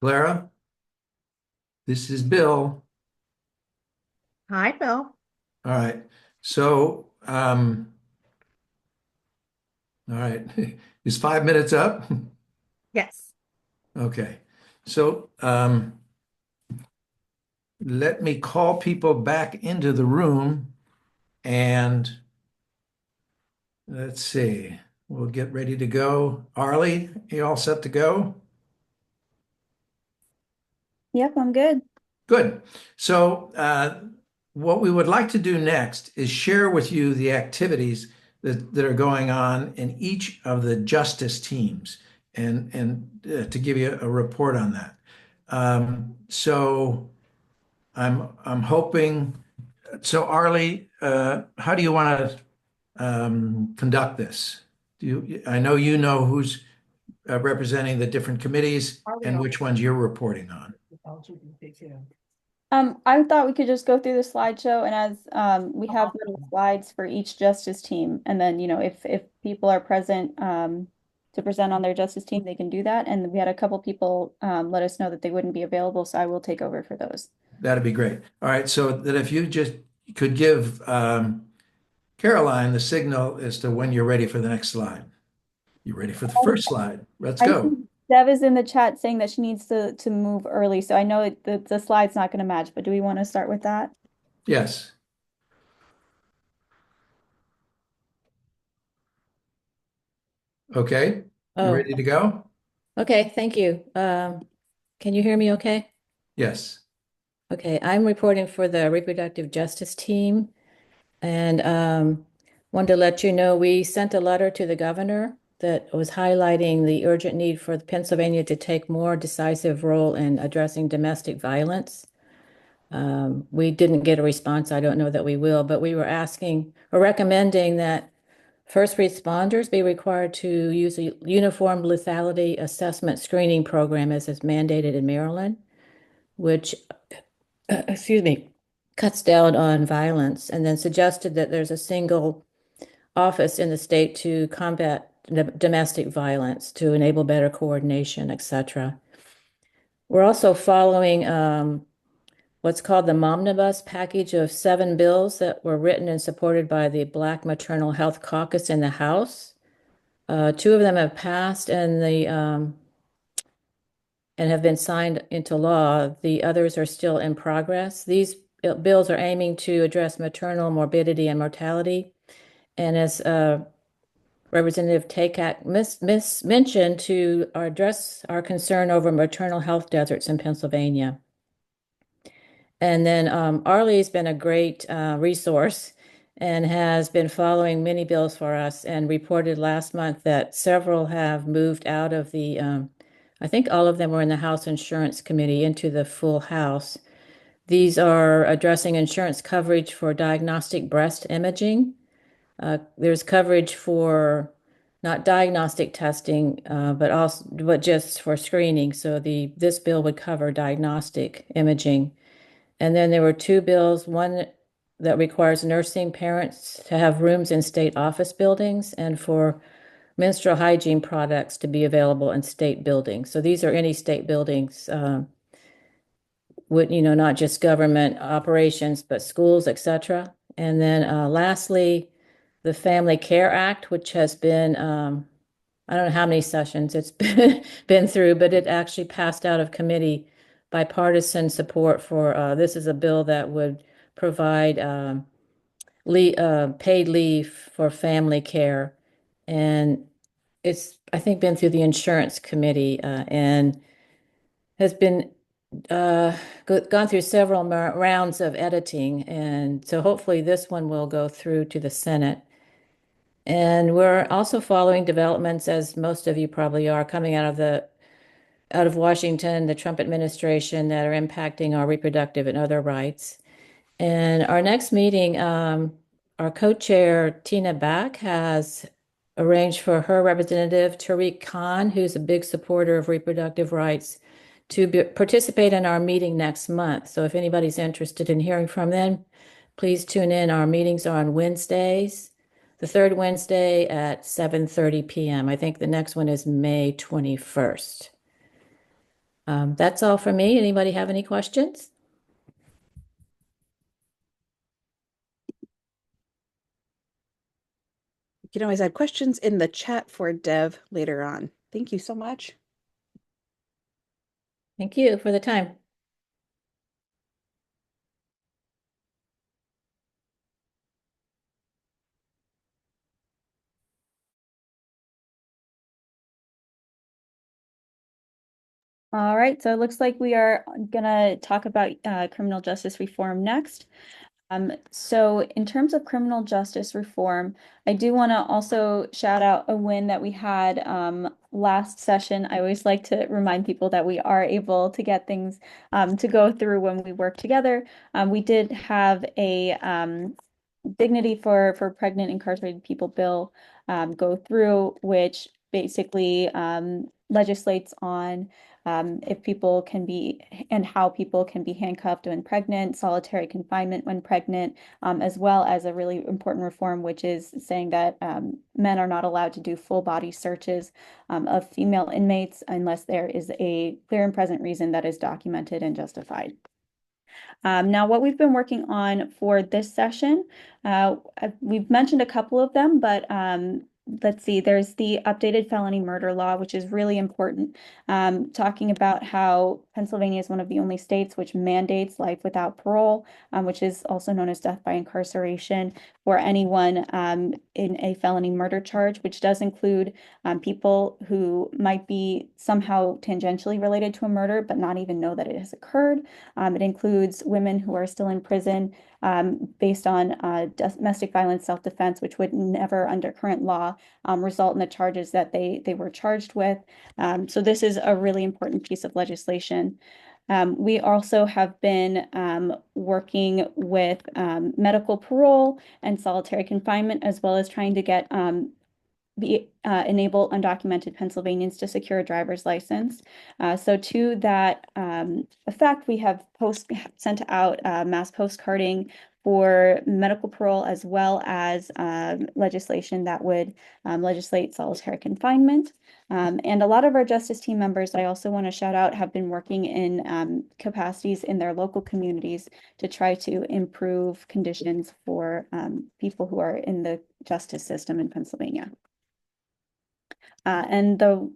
Clara, this is Bill. Hi, Bill. All right. So, all right. Is 5 minutes up? Yes. Okay. So, let me call people back into the room and let's see. We'll get ready to go. Arlie, you all set to go? Yep, I'm good. Good. So, what we would like to do next is share with you the activities that are going on in each of the justice teams and to give you a report on that. So, I'm hoping. So, Arlie, how do you want to conduct this? I know you know who's representing the different committees and which ones you're reporting on. I thought we could just go through the slideshow, and as we have little slides for each justice team, and then if people are present to present on their justice team, they can do that. And we had a couple people let us know that they wouldn't be available, so I will take over for those. That'd be great. All right, so that if you just could give Caroline the signal as to when you're ready for the next slide. You ready for the first slide? Let's I go. think Dev is in the chat saying that she needs to move early, so I know the slide's not going to match, but do we want to start with that? Yes. Okay, you Oh, ready to go? okay, thank you. Can you hear me okay? Yes. Okay, I'm reporting for the reproductive justice team and wanted to let you know we sent a letter to the governor that was highlighting the urgent need for Pennsylvania to take more decisive role in addressing domestic violence. We didn't get a response. I don't know that we will, but we were asking or recommending that first responders be required to use a uniform lethality assessment screening program as is mandated in Maryland, which, excuse me, cuts down on violence, and then suggested that there's a single office in the state to combat domestic violence to enable better coordination, etc. We're also following what's called the Momnibus package of 7 bills that were written and supported by the Black Maternal Health Caucus in the House. 2 of them have passed and have been signed into law. The others are still in progress. These bills are aiming to address maternal morbidity and mortality. And as Representative Takak mentioned, to address our concern over maternal health deserts in Pennsylvania. And then Arlie's been a great resource and has been following many bills for us and reported last month that several have moved out of the, I think all of them were in the House Insurance Committee into the full House. These are addressing insurance coverage for diagnostic breast imaging. There's coverage for not diagnostic testing, but just for screening. So this bill would cover diagnostic imaging. And then there were 2 bills, one that requires nursing parents to have rooms in state office buildings and for menstrual hygiene products to be available in state buildings. So these are any state buildings, not just government operations, but schools, etc. And then lastly, the Family Care Act, which has been, I don't know how many sessions it's been through, but it actually passed out of committee bipartisan support for this is a bill that would provide paid leave for family care. And it's, I think, been through the insurance committee and has been gone through several rounds of editing. And so hopefully this one will go through to the Senate. And we're also following developments, as most of you probably are, coming out of Washington, the Trump administration, that are impacting our reproductive and other rights. And our next meeting, our co-chair, Tina Back, has arranged for her representative, Tariq Khan, who's a big supporter of reproductive rights, to participate in our meeting next month. So if anybody's interested in hearing from them, please tune in. Our meetings are on Wednesdays, the 3rd Wednesday at 7:30 p.m. I think the next one is May 21st. That's all for me. Anybody have any questions? You can always add questions in the chat for Dev later on. Thank you so much. Thank you for the time. All right, so it looks like we are gonna talk about criminal justice reform next. So in terms of criminal justice reform, I do want to also shout out a win that we had last session. I always like to remind people that we are able to get things to go through when we work together. We did have a Dignity for Pregnant Incarcerated People bill go through, which basically legislates on if people can be and how people can be handcuffed when pregnant, solitary confinement when pregnant, as well as a really important reform, which is saying that men are not allowed to do full body searches of female inmates unless there is a clear and present reason that is documented and justified. Now, what we've been working on for this session, we've mentioned a couple of them, but let's see, there's the updated felony murder law, which is really important, talking about how Pennsylvania is one of the only states which mandates life without parole, which is also known as death by incarceration for anyone in a felony murder charge, which does include people who might be somehow tangentially related to a murder, but not even know that it has occurred. It includes women who are still in prison based on domestic violence self-defense, which would never, under current law, result in the charges that they were charged with. So this is a really important piece of legislation. We also have been working with medical parole and solitary confinement, as well as trying to get enable undocumented Pennsylvanians to secure a driver's license. So to that effect, we have sent out mass postcarding for medical parole, as well as legislation that would legislate solitary confinement. And a lot of our justice team members, I also want to shout out, have been working in capacities in their local communities to try to improve conditions for people who are in the justice system in Pennsylvania. And the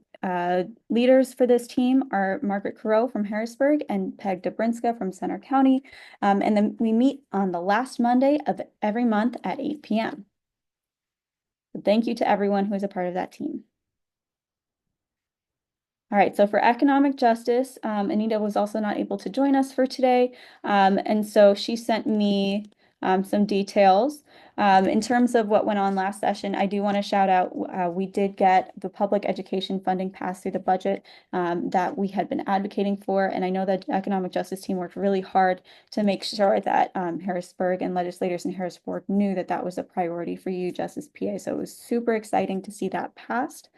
leaders for this team are Margaret Carreau from Harrisburg and Peg Dobrinska from Center County. And then we meet on the last Monday of every month at 8 p.m. So thank you to everyone who is a part of that team. All right, so for economic justice, Anita was also not able to join us for today. And so she sent me some details. In terms of what went on last session, I do want to shout out, we did get the public education funding passed through the budget that we had been advocating for. And I know that the economic justice team worked really hard to make sure that Harrisburg and legislators in Harrisburg knew that that was a priority for UUJusticePA. So it was super exciting to see that passed.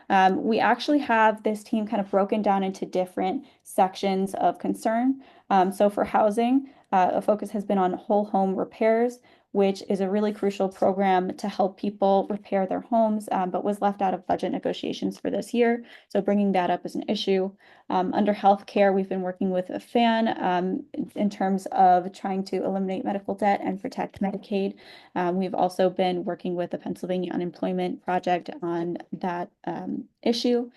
We actually have this team kind of broken down into different sections of concern. So for housing, a focus has been on whole home repairs, which is a really crucial program to help people repair their homes, but was left out of budget negotiations for this year. So bringing that up is an issue. Under healthcare, we've been working with a FAN in terms of trying to eliminate medical debt and protect Medicaid. We've also been working with the Pennsylvania Unemployment Project on that issue.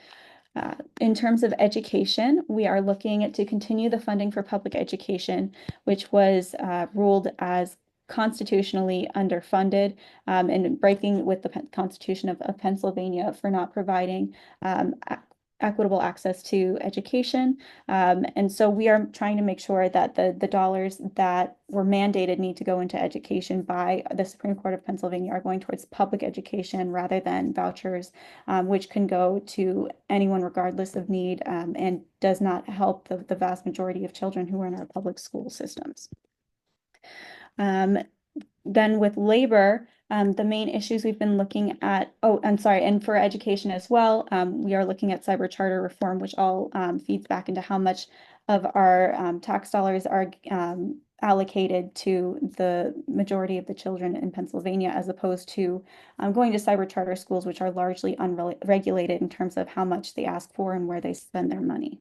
In terms of education, we are looking to continue the funding for public education, which was ruled as constitutionally underfunded and breaking with the Constitution of Pennsylvania for not providing equitable access to education. And so we are trying to make sure that the dollars that were mandated need to go into education by the Supreme Court of Pennsylvania are going towards public education rather than vouchers, which can go to anyone regardless of need and does not help the vast majority of children who are in our public school systems. Then with labor, the main issues we've been looking at, and for education as well, we are looking at cyber charter reform, which all feeds back into how much of our tax dollars are allocated to the majority of the children in Pennsylvania, as opposed to going to cyber charter schools, which are largely unregulated in terms of how much they ask for and where they spend their money.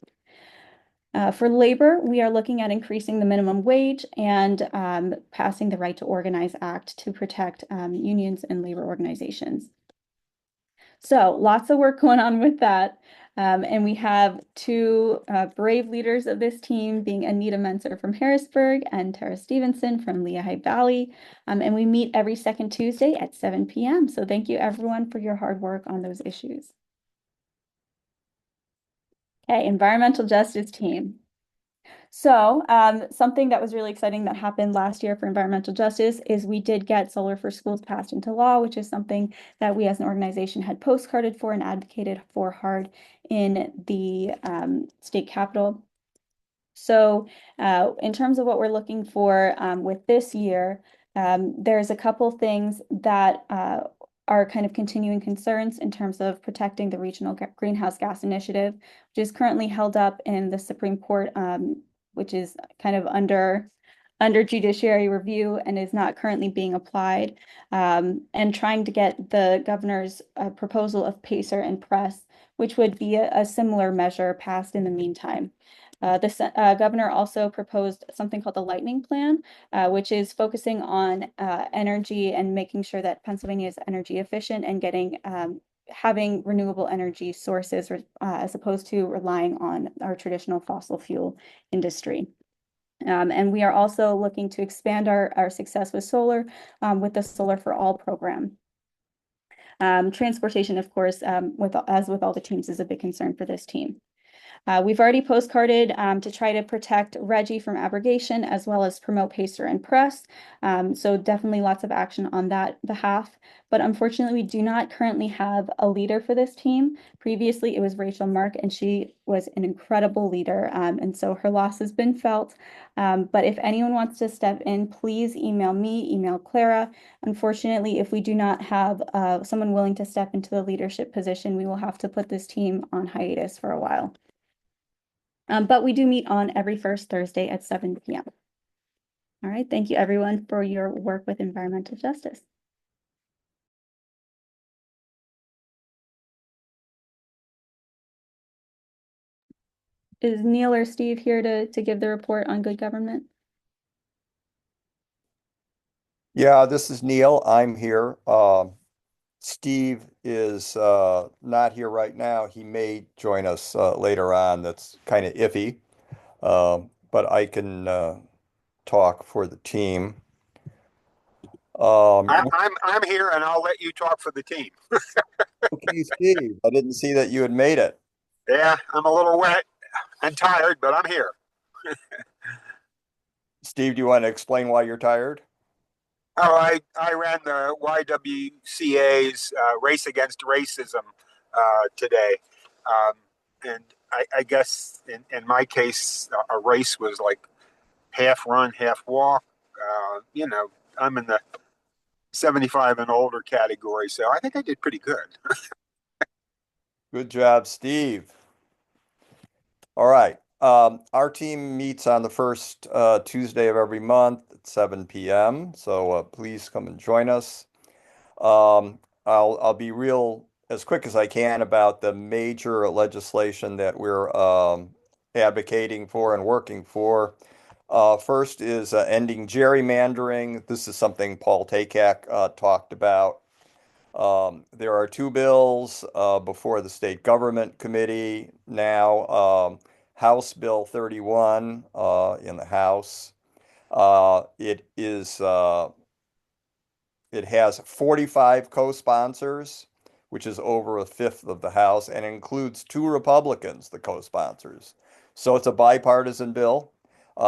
For labor, we are looking at increasing the minimum wage and passing the Right to Organize Act to protect unions and labor organizations. So lots of work going on with that. And we have two brave leaders of this team, being Anita Menser from Harrisburg and Tara Stevenson from Lehigh Valley. And we meet every second Tuesday at 7 p.m. So thank you everyone for your hard work on those issues. Okay, environmental justice team. So something that was really exciting that happened last year for environmental justice is we did get Solar for Schools passed into law, which is something that we as an organization had postcarded for and advocated for hard in the state capitol. So in terms of what we're looking for with this year, there's a couple things that are kind of continuing concerns in terms of protecting the Regional Greenhouse Gas Initiative, which is currently held up in the Supreme Court, which is kind of under judiciary review and is not currently being applied, and trying to get the governor's proposal of PACER and PRESS, which would be a similar measure, passed in the meantime. The governor also proposed something called the Lightning Plan, which is focusing on energy and making sure that Pennsylvania is energy efficient and getting having renewable energy sources as opposed to relying on our traditional fossil fuel industry. And we are also looking to expand our success with solar with the Solar for All program. Transportation, of course, as with all the teams, is a big concern for this team. We've already postcarded to try to protect Reggie from abrogation as well as promote PACER and PRESS. So definitely lots of action on that behalf. But unfortunately, we do not currently have a leader for this team. Previously, it was Rachel Mark, and she was an incredible leader. And so her loss has been felt. But if anyone wants to step in, please email me, email Clara. Unfortunately, if we do not have someone willing to step into the leadership position, we will have to put this team on hiatus for a while. But we do meet on every first Thursday at 7 p.m. All right, thank you everyone for your work with environmental justice. Is Neil or Steve here to give the report on good government? Yeah, this is Neil. I'm here. Steve is not here right now. He may join us later on. That's kind of iffy, but I can talk for the team. I'm here, and I'll let you talk for the team. Okay, Steve. I didn't see that you had made it. Yeah, I'm a little wet and tired, but I'm here. Steve, do you want to explain why you're tired? Oh, I ran the YWCA's Race Against Racism today. And I guess in my case, a race was like half run, half walk. I'm in the 75 and older category, so I think I did pretty good. Good job, Steve. All right. Our team meets on the first Tuesday of every month at 7 p.m. So please come and join us. I'll be real as quick as I can about the major legislation that we're advocating for and working for. First is ending gerrymandering. This is something Paul Takak talked about. There are two bills before the State Government Committee now. House Bill 31 in the House. It has 45 co-sponsors, which is over a fifth of the House, and includes two Republicans, the co-sponsors. So it's a bipartisan bill.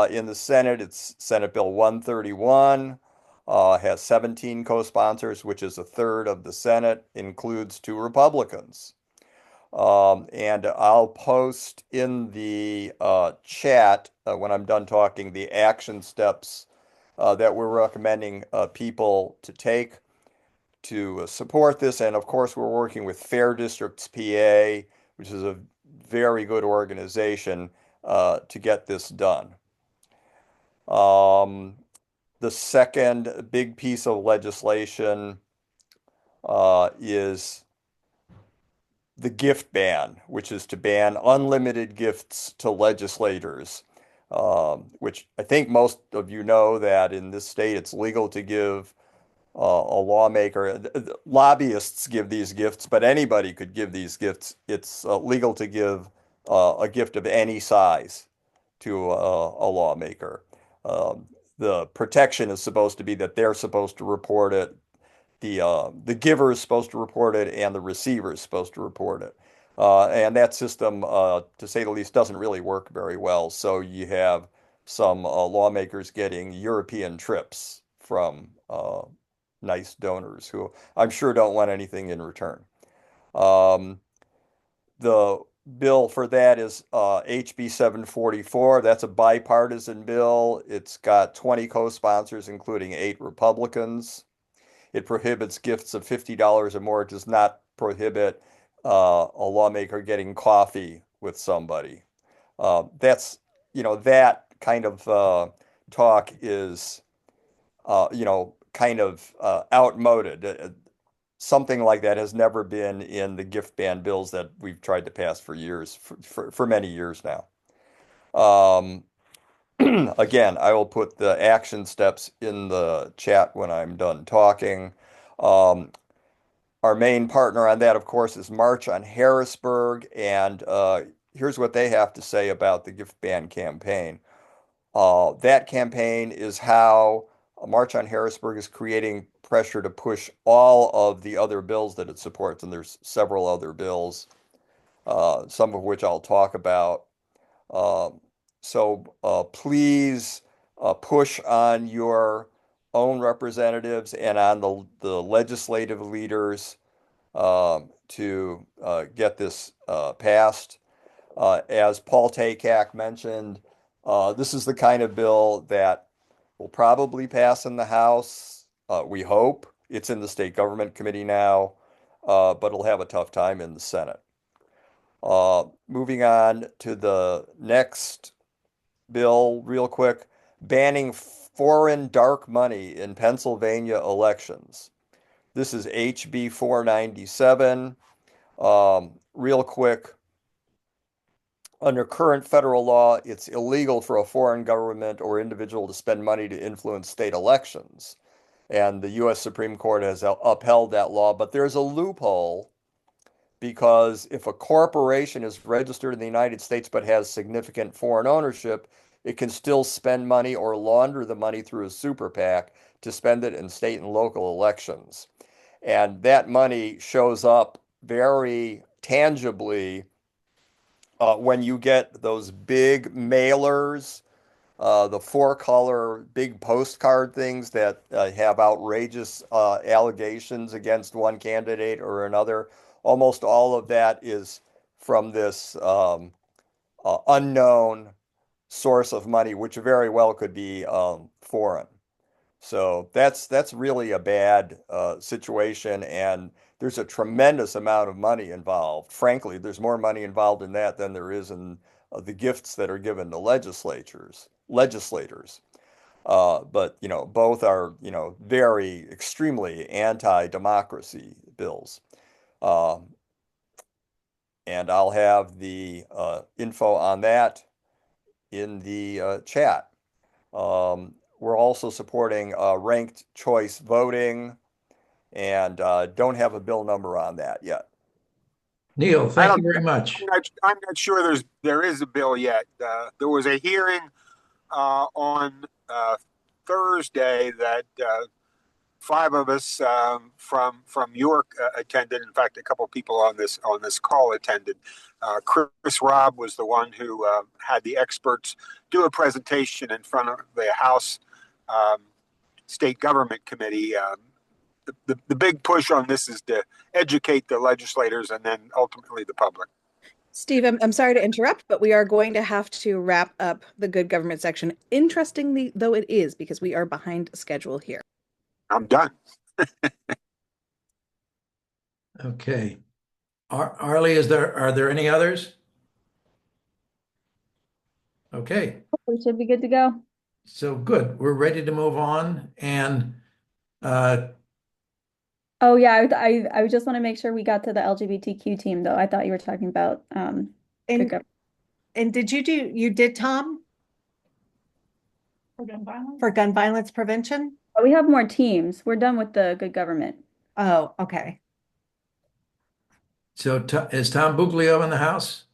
In the Senate, it's Senate Bill 131. Has 17 co-sponsors, which is a third of the Senate, includes two Republicans. And I'll post in the chat when I'm done talking the action steps that we're recommending people to take to support this. And of course, we're working with Fair Districts PA, which is a very good organization to get this done. The second big piece of legislation is the gift ban, which is to ban unlimited gifts to legislators, which I think most of you know that in this state it's legal to give a lawmaker. Lobbyists give these gifts, but anybody could give these gifts. It's legal to give a gift of any size to a lawmaker. The protection is supposed to be that they're supposed to report it. The giver is supposed to report it, and the receiver is supposed to report it. And that system, to say the least, doesn't really work very well. So you have some lawmakers getting European trips from nice donors who I'm sure don't want anything in return. The bill for that is HB 744. That's a bipartisan bill. It's got 20 co-sponsors, including 8 Republicans. It prohibits gifts of $50 or more. It does not prohibit a lawmaker getting coffee with somebody. That's, that kind of talk is, kind of outmoded. Something like that has never been in the gift ban bills that we've tried to pass for years, for many years now. Again, I will put the action steps in the chat when I'm done talking. Our main partner on that, of course, is March on Harrisburg, and here's what they have to say about the gift ban campaign. That campaign is how March on Harrisburg is creating pressure to push all of the other bills that it supports, and there's several other bills, some of which I'll talk about. So please push on your own representatives and on the legislative leaders to get this passed. As Paul Takak mentioned, this is the kind of bill that will probably pass in the House. We hope. It's in the State Government Committee now, but it'll have a tough time in the Senate. Moving on to the next bill real quick, banning foreign dark money in Pennsylvania elections. This is HB 497. Real quick, under current federal law, it's illegal for a foreign government or individual to spend money to influence state elections. And the U.S. Supreme Court has upheld that law, but there's a loophole because if a corporation is registered in the United States but has significant foreign ownership, it can still spend money or launder the money through a super PAC to spend it in state and local elections. And that money shows up very tangibly when you get those big mailers, the 4-color big postcard things that have outrageous allegations against one candidate or another. Almost all of that is from this unknown source of money, which very well could be foreign. So that's really a bad situation, and there's a tremendous amount of money involved. Frankly, there's more money involved in that than there is in the gifts that are given to legislators. But both are very extremely anti-democracy bills. And I'll have the info on that in the chat. We're also supporting ranked choice voting and don't have a bill number on that yet. Neil, thank you very much. I'm not sure there is a bill yet. There was a hearing on Thursday that 5 of us from York attended. In fact, a couple of people on this call attended. Chris Robb was the one who had the experts do a presentation in front of the House State Government Committee. The big push on this is to educate the legislators and then ultimately the public. Steve, I'm sorry to interrupt, but we are going to have to wrap up the good government section. Interestingly, though it is, because we are behind schedule here. I'm done. Okay. Arlie, are there any others? Okay. We should be good to go. So good. We're ready to move on. And Oh yeah, I just want to make sure we got to the LGBTQ team though. I thought you were talking about good government. And did you did Tom for gun violence prevention? Oh, we have more teams. We're done with the good government. Oh, okay. So is Tom Buglio in the house?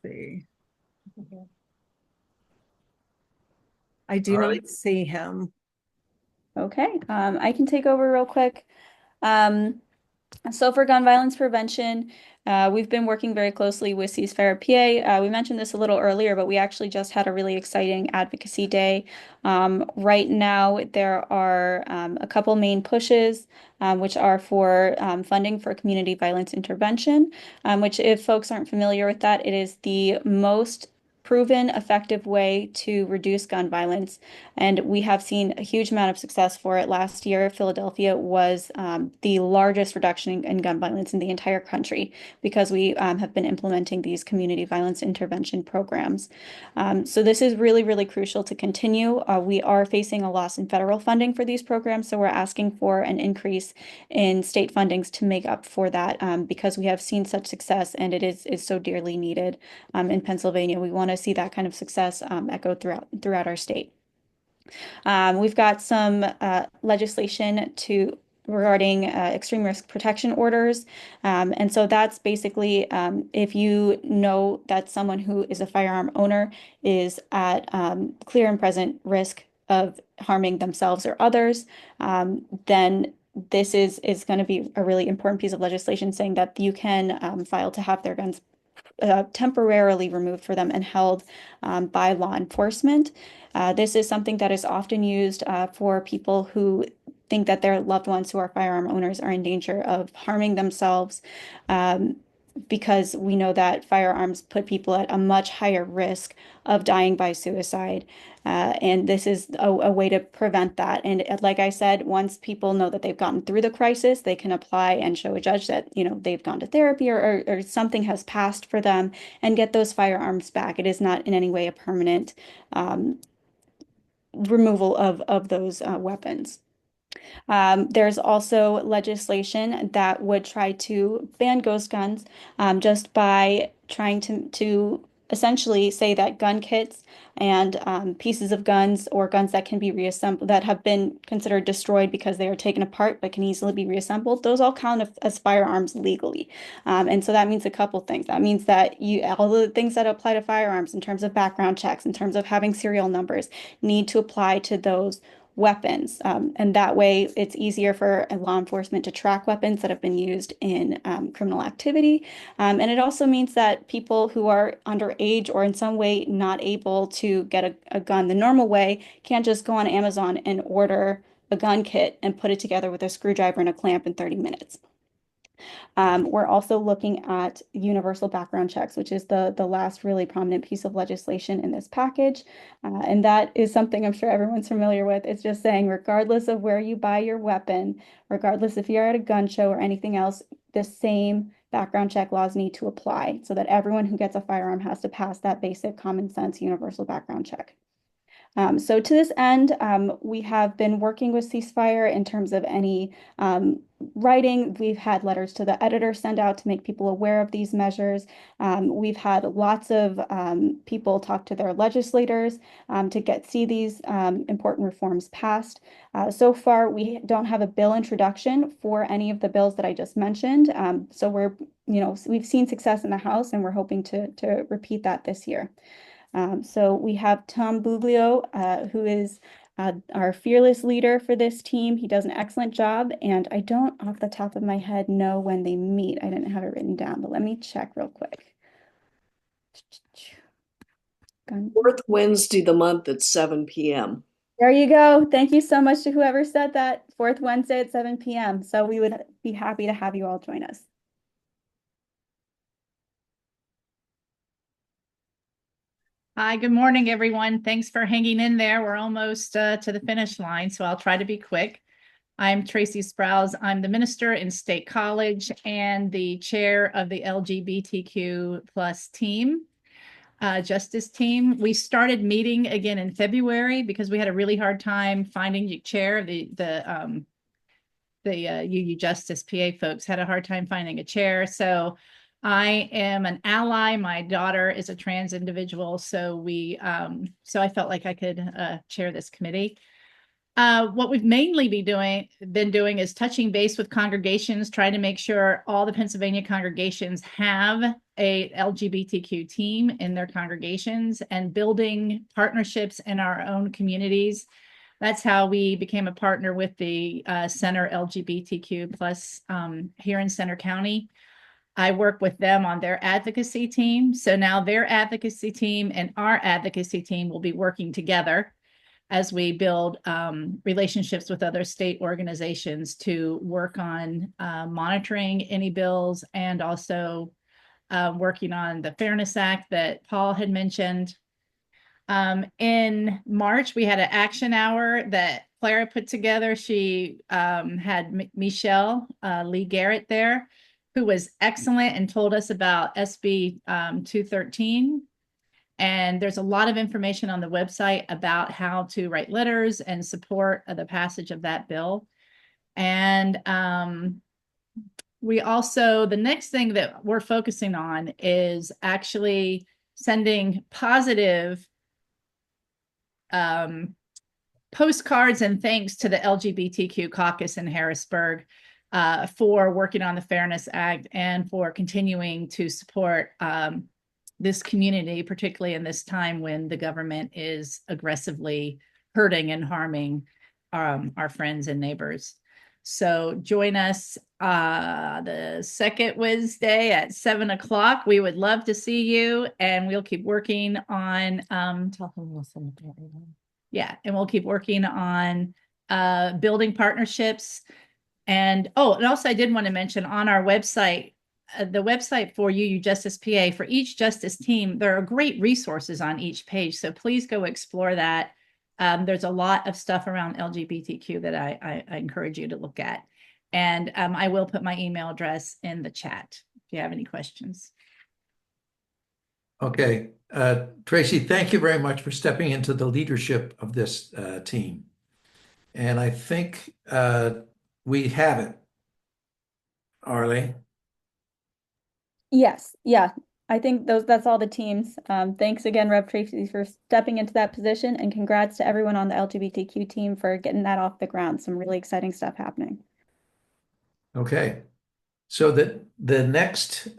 Let's see. I do not see him. Okay, I can take over real quick. So for gun violence prevention, we've been working very closely with Ceasefire PA. We mentioned this a little earlier, but we actually just had a really exciting advocacy day. Right now, there are a couple main pushes, which are for funding for community violence intervention, which if folks aren't familiar with that, it is the most proven effective way to reduce gun violence. And we have seen a huge amount of success for it. Last year, Philadelphia was the largest reduction in gun violence in the entire country because we have been implementing these community violence intervention programs. So this is really, really crucial to continue. We are facing a loss in federal funding for these programs, so we're asking for an increase in state fundings to make up for that because we have seen such success and it is so dearly needed in Pennsylvania. We want to see that kind of success echo throughout our state. We've got some legislation regarding extreme risk protection orders. And so that's basically if you know that someone who is a firearm owner is at clear and present risk of harming themselves or others, then this is going to be a really important piece of legislation saying that you can file to have their guns temporarily removed for them and held by law enforcement. This is something that is often used for people who think that their loved ones who are firearm owners are in danger of harming themselves because we know that firearms put people at a much higher risk of dying by suicide. And this is a way to prevent that. And like I said, once people know that they've gotten through the crisis, they can apply and show a judge that, they've gone to therapy or something has passed for them and get those firearms back. It is not in any way a permanent removal of those weapons. There's also legislation that would try to ban ghost guns just by trying to essentially say that gun kits and pieces of guns or guns that can be reassembled that have been considered destroyed because they are taken apart but can easily be reassembled, those all count as firearms legally. And so that means a couple things. That means that all the things that apply to firearms in terms of background checks, in terms of having serial numbers, need to apply to those weapons. And that way it's easier for law enforcement to track weapons that have been used in criminal activity. And it also means that people who are underage or in some way not able to get a gun the normal way can't just go on Amazon and order a gun kit and put it together with a screwdriver and a clamp in 30 minutes. We're also looking at universal background checks, which is the last really prominent piece of legislation in this package. And that is something I'm sure everyone's familiar with. It's just saying, regardless of where you buy your weapon, regardless if you're at a gun show or anything else, the same background check laws need to apply so that everyone who gets a firearm has to pass that basic common sense universal background check. So to this end, we have been working with Ceasefire in terms of any writing. We've had letters to the editor send out to make people aware of these measures. We've had lots of people talk to their legislators to see these important reforms passed. So far, we don't have a bill introduction for any of the bills that I just mentioned. So we've seen success in the House, and we're hoping to repeat that this year. So we have Tom Buglio, who is our fearless leader for this team. He does an excellent job, and I don't, off the top of my head, know when they meet. I didn't have it written down, but let me check real quick. Fourth Wednesday of the month at 7 p.m. There you go. Thank you so much to whoever said that. Fourth Wednesday at 7 p.m. So we would be happy to have you all join us. Hi, good morning, everyone. Thanks for hanging in there. We're almost to the finish line, so I'll try to be quick. I'm Tracy Sprouse. I'm the minister in State College and the chair of the LGBTQ plus team, justice team. We started meeting again in February because we had a really hard time finding a chair. The UU Justice PA folks had a hard time finding a chair. So I am an ally. My daughter is a trans individual. So so I felt like I could chair this committee. What we've mainly been doing is touching base with congregations, trying to make sure all the Pennsylvania congregations have a LGBTQ team in their congregations and building partnerships in our own communities. That's how we became a partner with the Center LGBTQ plus here in Center County. I work with them on their advocacy team. So now their advocacy team and our advocacy team will be working together as we build relationships with other state organizations to work on monitoring any bills and also working on the Fairness Act that Paul had mentioned. In March, we had an action hour that Clara put together. She had Michelle Lee Garrett there, who was excellent and told us about SB 213. And there's a lot of information on the website about how to write letters and support the passage of that bill. And the next thing that we're focusing on is actually sending positive postcards and thanks to the LGBTQ caucus in Harrisburg for working on the Fairness Act and for continuing to support this community, particularly in this time when the government is aggressively hurting and harming our friends and neighbors. So join us the second Wednesday at 7 o'clock. We would love to see you, and we'll keep working on and we'll keep working on building partnerships. And also I did want to mention on our website, the website for UU Justice PA, for each justice team, there are great resources on each page. So please go explore that. There's a lot of stuff around LGBTQ that I encourage you to look at. And I will put my email address in the chat if you have any questions. Okay. Tracy, thank you very much for stepping into the leadership of this team. And I think we have it. Arlie? Yes, yeah. I think that's all the teams. Thanks again, Rev Tracy, for stepping into that position, and congrats to everyone on the LGBTQ team for getting that off the ground. Some really exciting stuff happening. Okay. So the next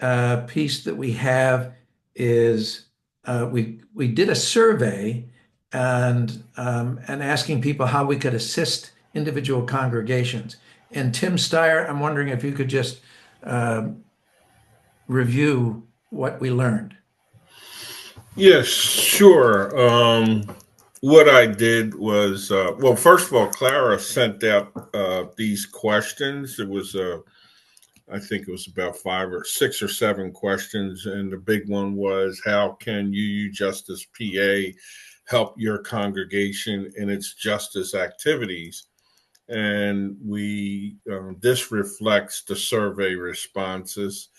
piece that we have is we did a survey and asking people how we could assist individual congregations. And Tim Steyer, I'm wondering if you could just review what we learned. Yes, sure. What I did was, well, first of all, Clara sent out these questions. It was, I think it was about 5 or 6 or 7 questions. And the big one was, how can UU Justice PA help your congregation in its justice activities? And this reflects the survey responses.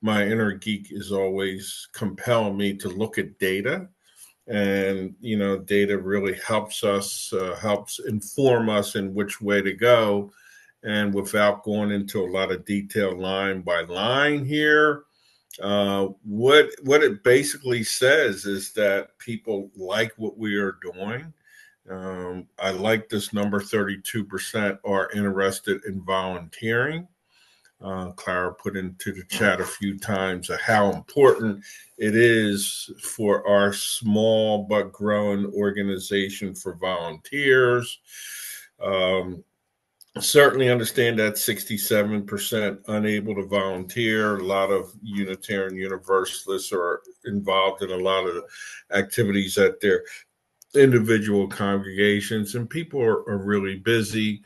My inner geek is always compelling me to look at data, and data really helps inform us in which way to go. And without going into a lot of detail line by line here, what it basically says is that people like what we are doing. I like this number: 32% are interested in volunteering. Clara put into the chat a few times how important it is for our small but growing organization for volunteers. Certainly understand that 67% unable to volunteer. A lot of Unitarian Universalists are involved in a lot of activities at their individual congregations, and people are really busy.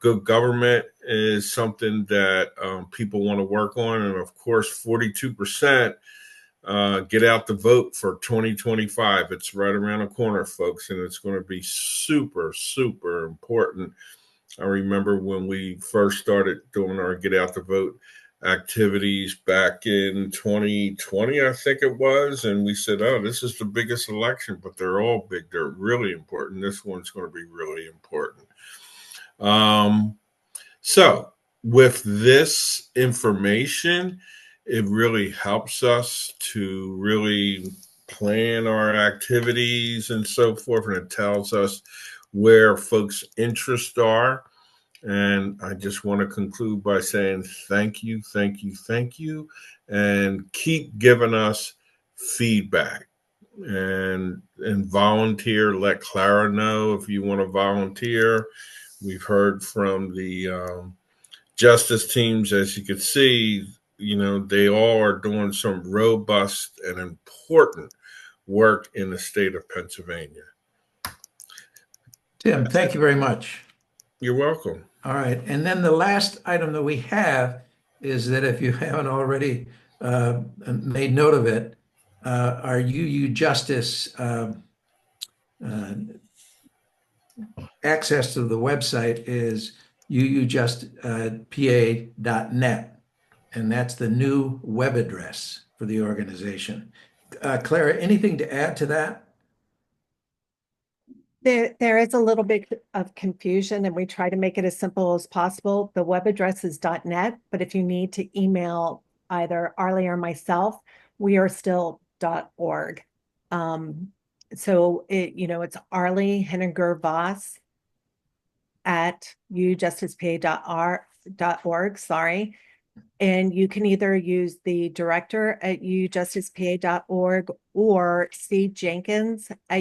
Good government is something that people want to work on. And of course, 42% get out the vote for 2025. It's right around the corner, folks, and it's going to be super, super important. I remember when we first started doing our get out the vote activities back in 2020, I think it was. And we said, oh, this is the biggest election, but they're all big. They're really important. This one's going to be really important. So, with this information, it really helps us to really plan our activities and so forth, and it tells us where folks' interests are. And I just want to conclude by saying thank you, thank you, thank you, and keep giving us feedback and volunteer. Let Clara know if you want to volunteer. We've heard from the justice teams, as you can see, they all are doing some robust and important work in the state of Pennsylvania. Tim, thank you very much. You're welcome. All right. And then the last item that we have is that if you haven't already made note of it, our UU Justice access to the website is UUJusticePA.net. And that's the new web address for the organization. Clara, anything to add to that? There is a little bit of confusion, and we try to make it as simple as possible. The web address is .net, but if you need to email either Arlie or myself, we are still .org. So it's Arlie Henninger Voss at UUJusticePA.org, sorry. And you can either use the director at UUJusticePA.org or C. Jenkins at